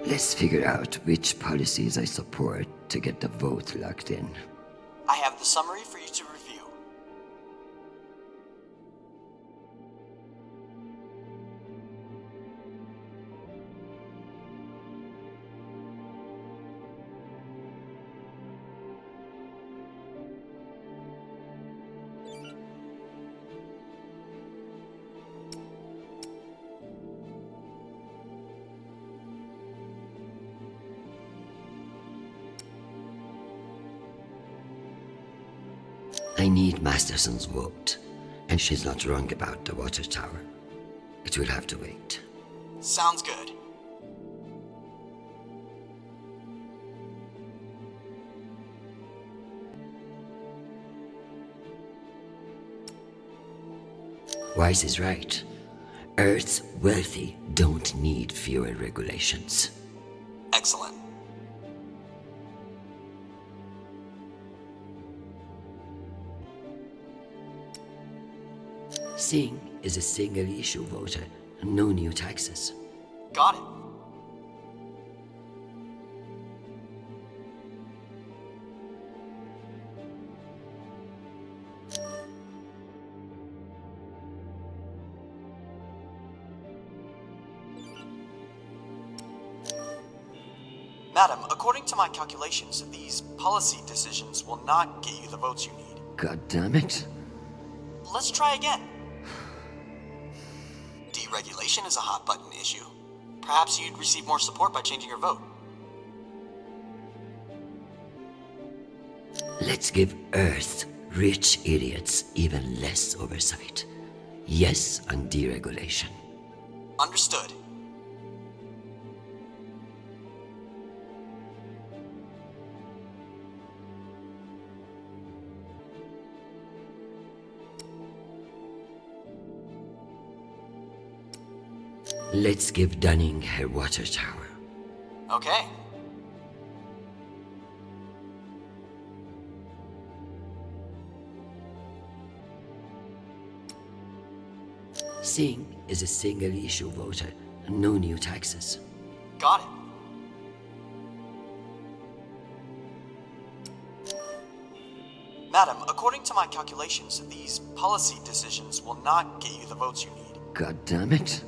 Let's figure out which policies I support to get the vote locked in. I have the summary for you to review. I need Masterson's vote, and she's not wrong about the water tower. It will have to wait. Sounds good. Weiss is right. Earth's wealthy don't need fewer regulations. Excellent. Singh is a single-issue voter, no new taxes. Got it. Madam, according to my calculations, these policy decisions will not get you the votes you need. God damn it. Let's try again. Deregulation is a hot-button issue. Perhaps you'd receive more support by changing your vote. Let's give Earth's rich idiots even less oversight. Yes on deregulation. Understood. Let's give Dunning her water tower. Okay. Singh is a single-issue voter, no new taxes. Got it. Madam, according to my calculations, these policy decisions will not get you the votes you need. God damn it.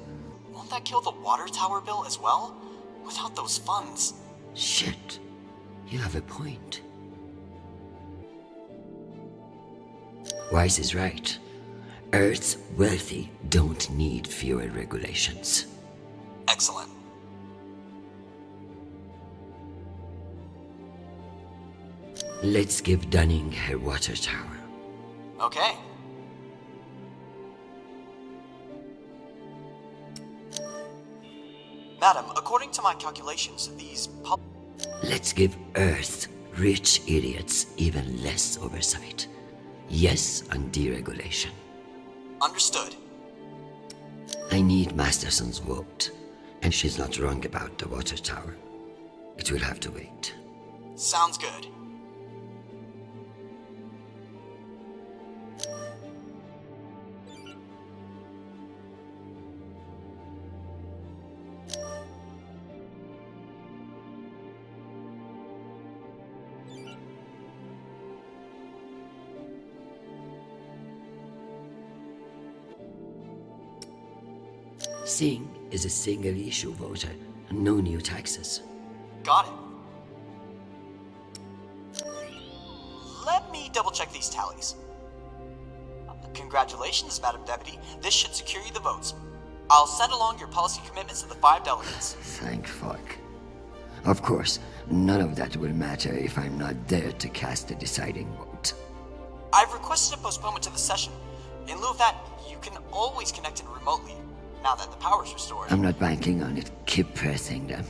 Won't that kill the water tower bill as well? Without those funds. Shit. You have a point. Weiss is right. Earth's wealthy don't need fewer regulations. Excellent. Let's give Dunning her water tower. Okay. Madam, according to my calculations, Let's give Earth rich idiots even less oversight. Yes on deregulation. Understood. I need Masterson's vote, and she's not wrong about the water tower. It will have to wait. Sounds good. Singh is a single-issue voter, no new taxes. Got it. Let me double-check these tallies. Congratulations, Madam Deputy. This should secure you the votes. I'll send along your policy commitments to the 5 delegates. Thank fuck. Of course, none of that will matter if I'm not there to cast the deciding vote. I've requested a postponement to the session. In lieu of that, you can always connect in remotely, now that the power's restored. I'm not banking on it. Keep pressing them.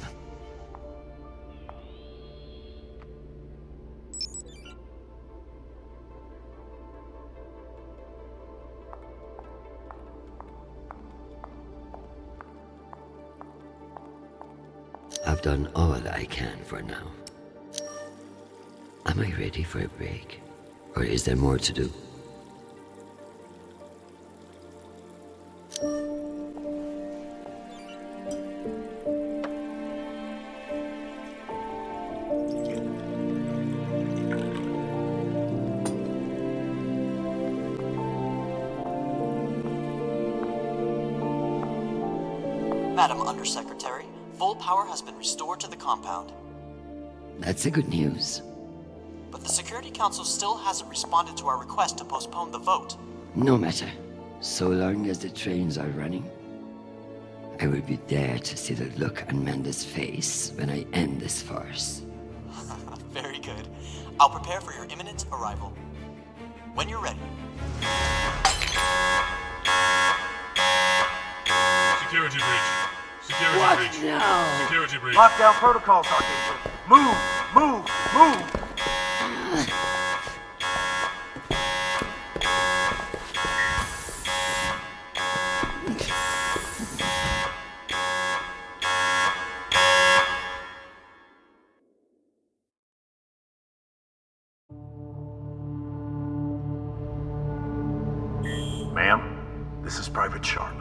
I've done all I can for now. Am I ready for a break? Or is there more to do? Madam Undersecretary, full power has been restored to the compound. That's the good news. But the Security Council still hasn't responded to our request to postpone the vote. No matter. So long as the trains are running, I will be there to see the look on Amanda's face when I end this farce. Very good. I'll prepare for your imminent arrival. When you're ready. Security breach. Security What breach. now? Security breach. Lockdown protocols, Archangel. Move! Move! Move! Ma'am, this is Private Sharp.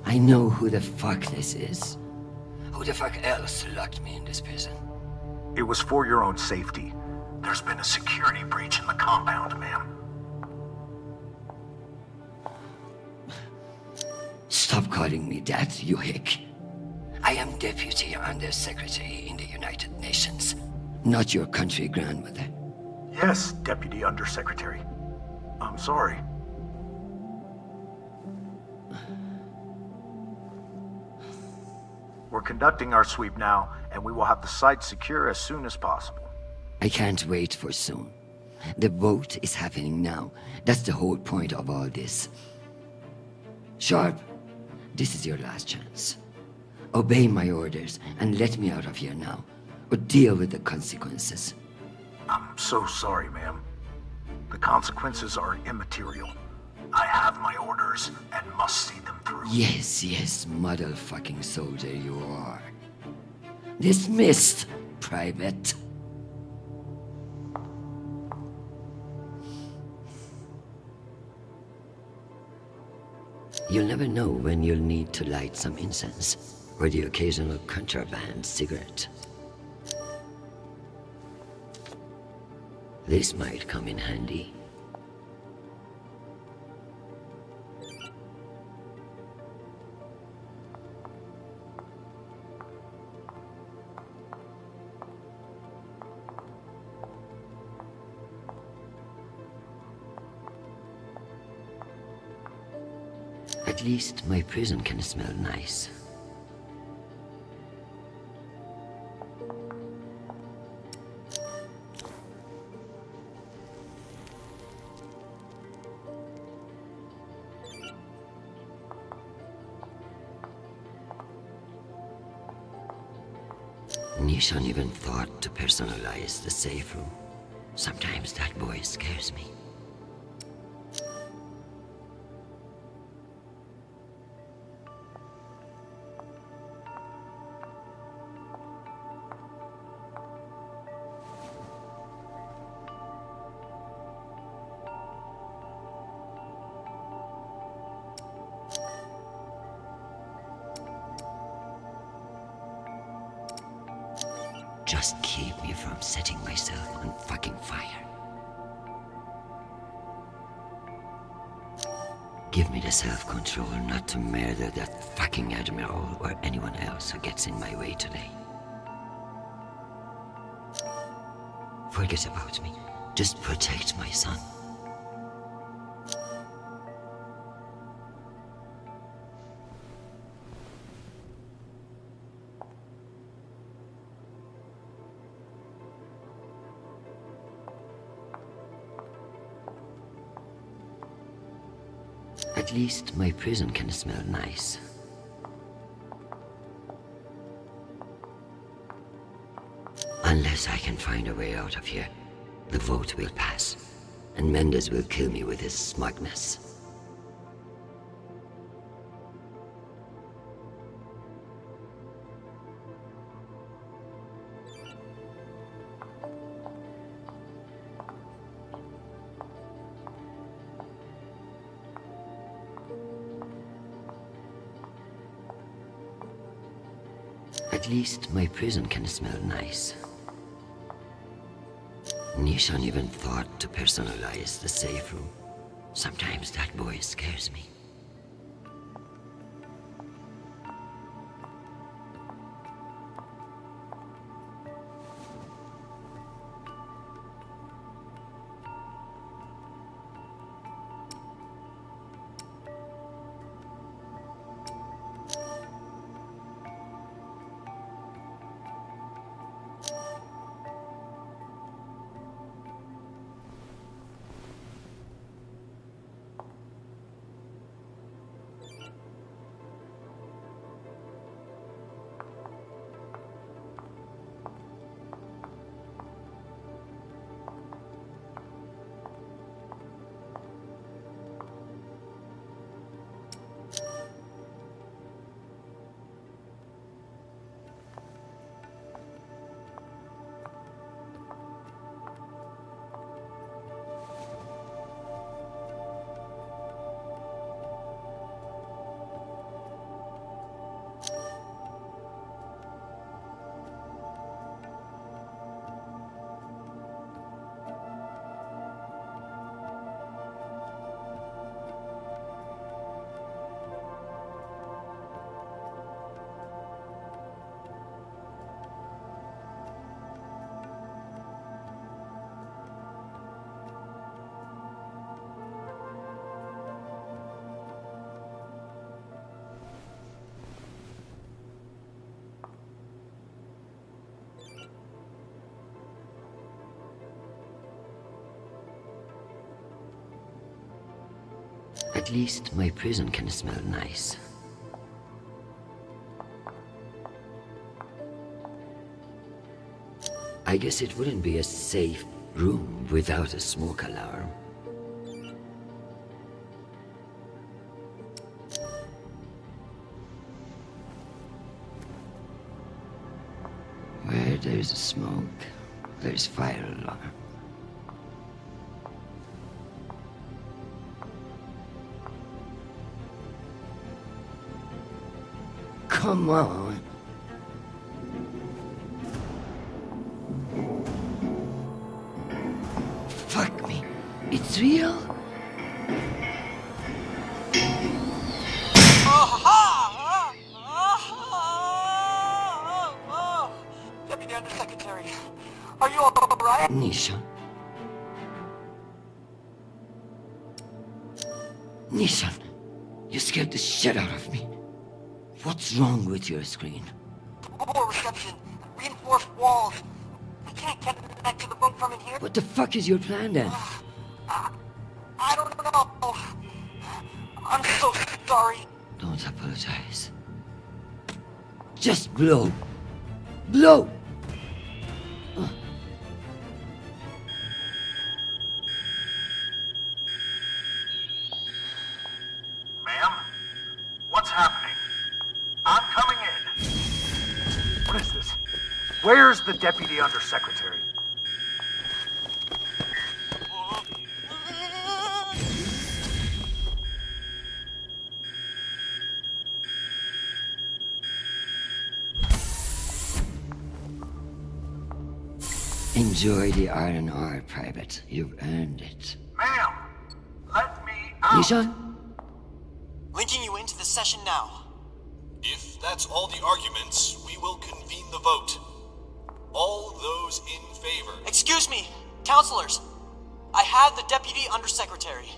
I know who the fuck this is. Who the fuck else locked me in this prison? It was for your own safety. There's been a security breach in the compound, ma'am. Stop calling me that, you hick. I am Deputy Undersecretary in the United Nations, not your country grandmother. Yes, Deputy Undersecretary. I'm sorry. We're conducting our sweep now, and we will have the site secure as soon as possible. I can't wait for soon. The vote is happening now. That's the whole point of all this. Sharp, this is your last chance. Obey my orders and let me out of here now, or deal with the consequences. I'm so sorry, ma'am. The consequences are immaterial. I have my orders and must see them through. Yes, motherfucking soldier you are. Dismissed, Private. You'll never know when you'll need to light some incense, or the occasional contraband cigarette. This might come in handy. At least my prison can smell nice. Nishan even thought to personalize the safe room. Sometimes that boy scares me. Just keep me from setting myself on fucking fire. Give me the self-control not to murder that fucking admiral or anyone else who gets in my way today. Forget about me. Just protect my son. At least my prison can smell nice. Unless I can find a way out of here, the vote will pass, and Mendes will kill me with his smugness. At least my prison can smell nice. Nishan even thought to personalize the safe room. Sometimes that boy scares me. At least my prison can smell nice. I guess it wouldn't be a safe room without a smoke alarm. Where there's smoke, there's fire alarm. Come on. Fuck me. It's real? Deputy Undersecretary, are you all right? Nishan. Nishan, you scared the shit out of me. What's wrong with your screen? Poor reception. Reinforced walls. We can't connect to the room from in here. What the fuck is your plan then? I don't know. I'm so sorry. Don't apologize. Just blow. Blow! Where's the Deputy Undersecretary? Enjoy the R&R, Private. You've earned it. Ma'am, let me out. Nishan? Linking you into the session now. If that's all the arguments, we will convene the vote. All those in favor. Excuse me, counselors. I have the Deputy Undersecretary.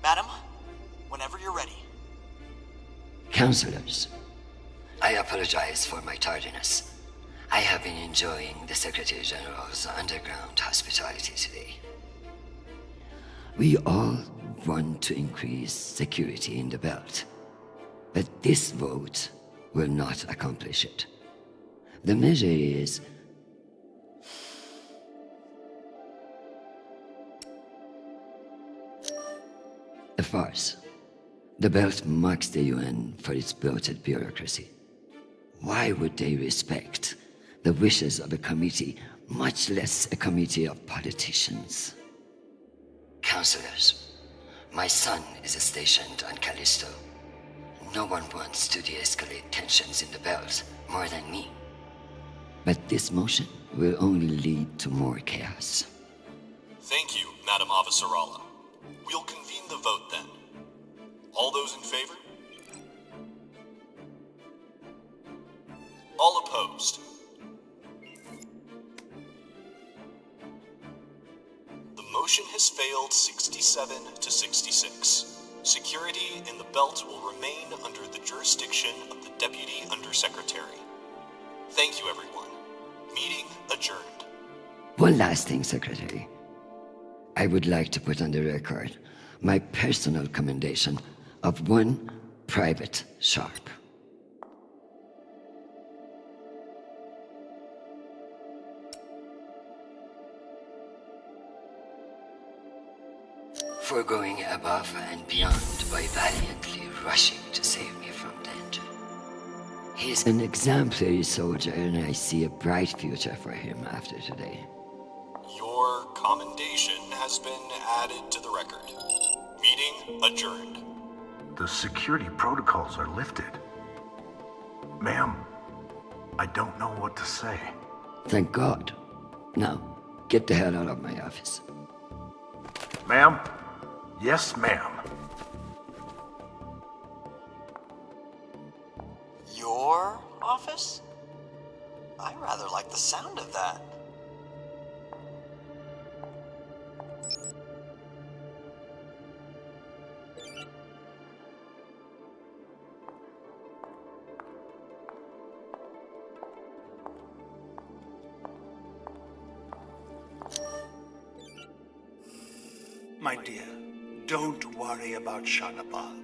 Madam, whenever you're ready. Counselors, I apologize for my tardiness. I have been enjoying the Secretary General's underground hospitality today. We all want to increase security in the belt, but this vote will not accomplish it. The measure is a farce. The belt mocks the UN for its bloated bureaucracy. Why would they respect the wishes of a committee, much less a committee of politicians? Counselors, my son is stationed on Callisto. No one wants to de-escalate tensions in the belt more than me. But this motion will only lead to more chaos. Thank you, Madam Avasarala. We'll convene the vote then. All those in favor? All opposed? The motion has failed 67 to 66. Security in the belt will remain under the jurisdiction of the Deputy Undersecretary. Thank you, everyone. Meeting adjourned. One last thing, Secretary. I would like to put on the record my personal commendation of one Private Sharp. For going above and beyond by valiantly rushing to save me from danger. He's an exemplary soldier, and I see a bright future for him after today. Your commendation has been added to the record. Meeting adjourned. The security protocols are lifted. Ma'am, I don't know what to say. Thank God. Now, get the hell out of my office. Ma'am? Yes, ma'am. Your office? I rather like the sound of that. My dear, don't worry about Shanapal.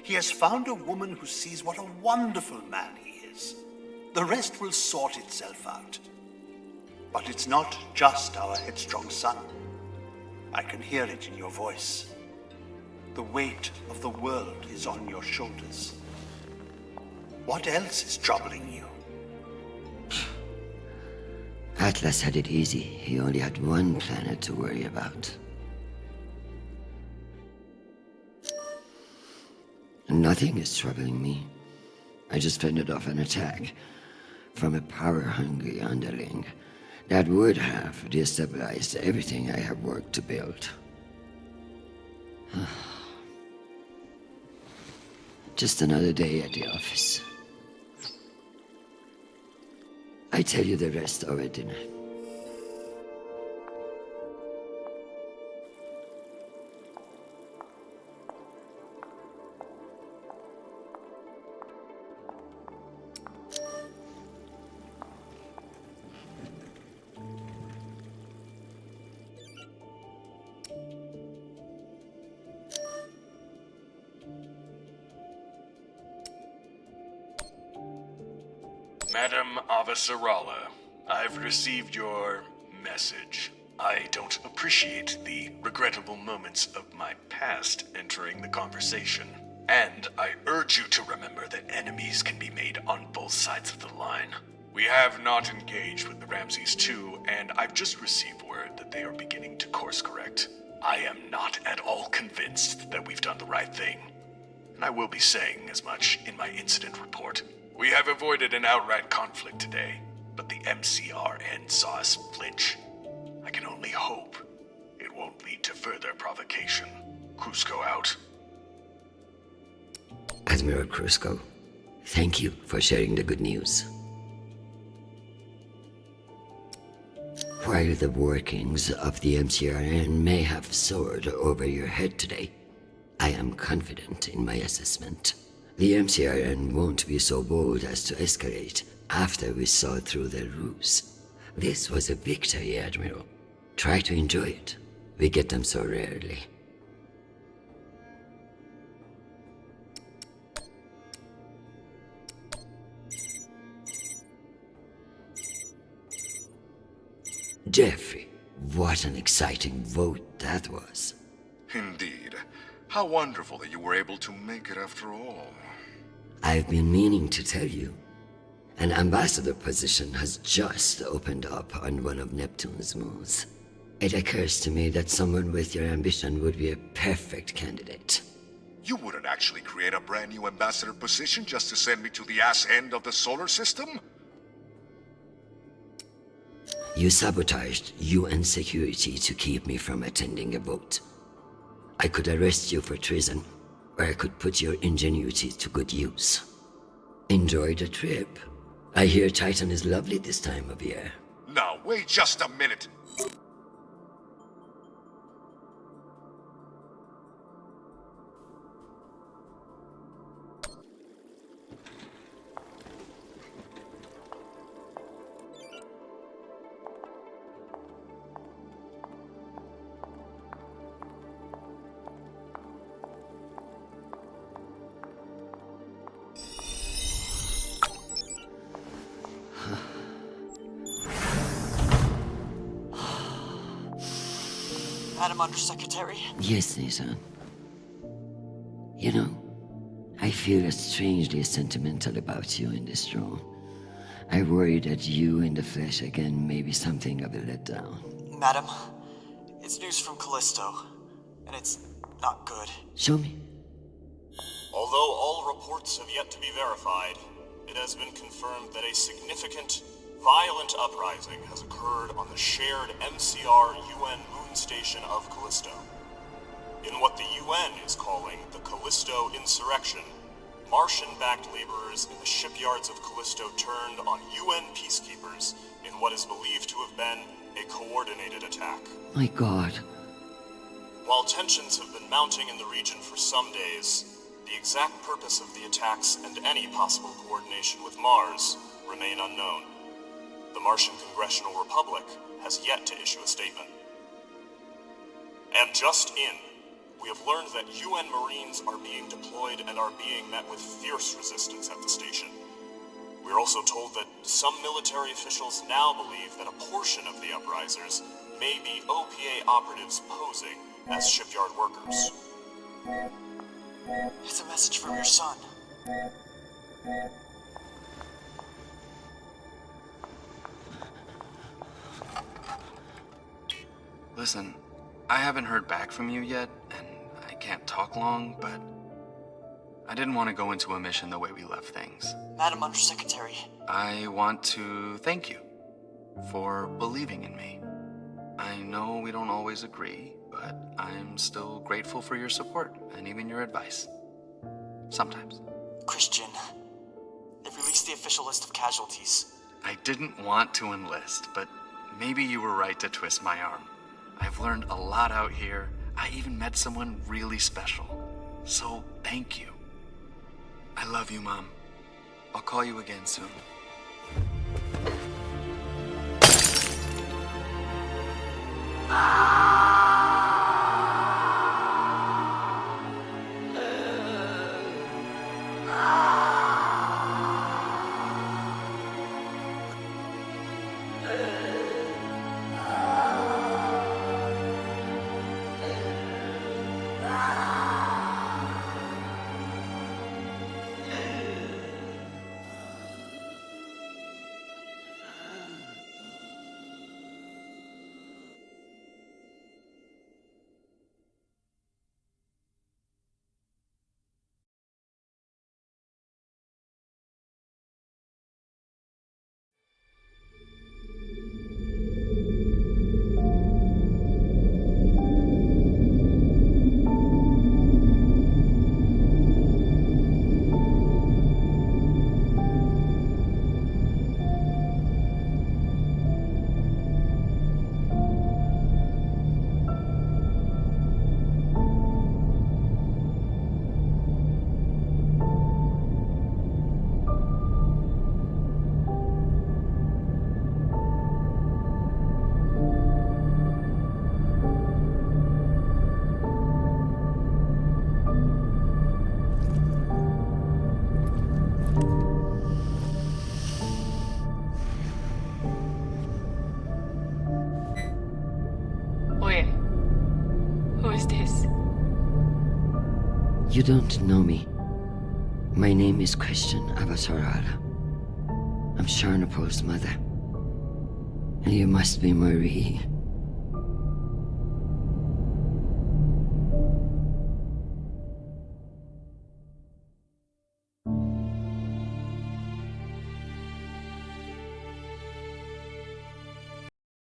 He has found a woman who sees what a wonderful man he is. The rest will sort itself out. But it's not just our headstrong son. I can hear it in your voice. The weight of the world is on your shoulders. What else is troubling you? Atlas had it easy. He only had one planet to worry about. Nothing is troubling me. I just fended off an attack from a power-hungry underling that would have destabilized everything I have worked to build. Just another day at the office. I tell you the rest over dinner. Madam Avasarala, I've received your message. I don't appreciate the regrettable moments of my past entering the conversation. And I urge you to remember that enemies can be made on both sides of the line. We have not engaged with the Ramses II, and I've just received word that they are beginning to course correct. I am not at all convinced that we've done the right thing, and I will be saying as much in my incident report. We have avoided an outright conflict today, but the MCRN saw us flinch. I can only hope it won't lead to further provocation. Cusco out. Admiral Cusco, thank you for sharing the good news. While the workings of the MCRN may have soared over your head today, I am confident in my assessment. The MCRN won't be so bold as to escalate after we saw through their ruse. This was a victory, Admiral. Try to enjoy it. We get them so rarely. Jeffrey, what an exciting vote that was. Indeed. How wonderful that you were able to make it after all. I've been meaning to tell you. An ambassador position has just opened up on one of Neptune's moons. It occurs to me that someone with your ambition would be a perfect candidate. You wouldn't actually create a brand new ambassador position just to send me to the ass end of the solar system? You sabotaged UN security to keep me from attending a vote. I could arrest you for treason, or I could put your ingenuity to good use. Enjoy the trip. I hear Titan is lovely this time of year. Now, wait just a minute. Madam Undersecretary? Yes, Nathan. You know, I feel strangely sentimental about you in this room. I worry that you in the flesh again may be something of a letdown. Madam, it's news from Callisto, and it's not good. Show me. Although all reports have yet to be verified, it has been confirmed that a significant, violent uprising has occurred on the shared MCR-UN moon station of Callisto. In what the UN is calling the Callisto Insurrection, Martian-backed laborers in the shipyards of Callisto turned on UN peacekeepers in what is believed to have been a coordinated attack. My God. While tensions have been mounting in the region for some days, the exact purpose of the attacks and any possible coordination with Mars remain unknown. The Martian Congressional Republic has yet to issue a statement. And just in, we have learned that UN Marines are being deployed and are being met with fierce resistance at the station. We are also told that some military officials now believe that a portion of the uprisers may be OPA operatives posing as shipyard workers. It's a message from your son. Listen, I haven't heard back from you yet, and I can't talk long, but I didn't want to go into a mission the way we left things. Madam Undersecretary. I want to thank you for believing in me. I know we don't always agree, but I'm still grateful for your support and even your advice. Sometimes. Christian, they've released the official list of casualties. I didn't want to enlist, but maybe you were right to twist my arm. I've learned a lot out here. I even met someone really special. So thank you. I love you, Mom. I'll call you again soon. You don't know me. My name is Christian Avatarara. I'm Sharnapol's mother. And you must be Marie.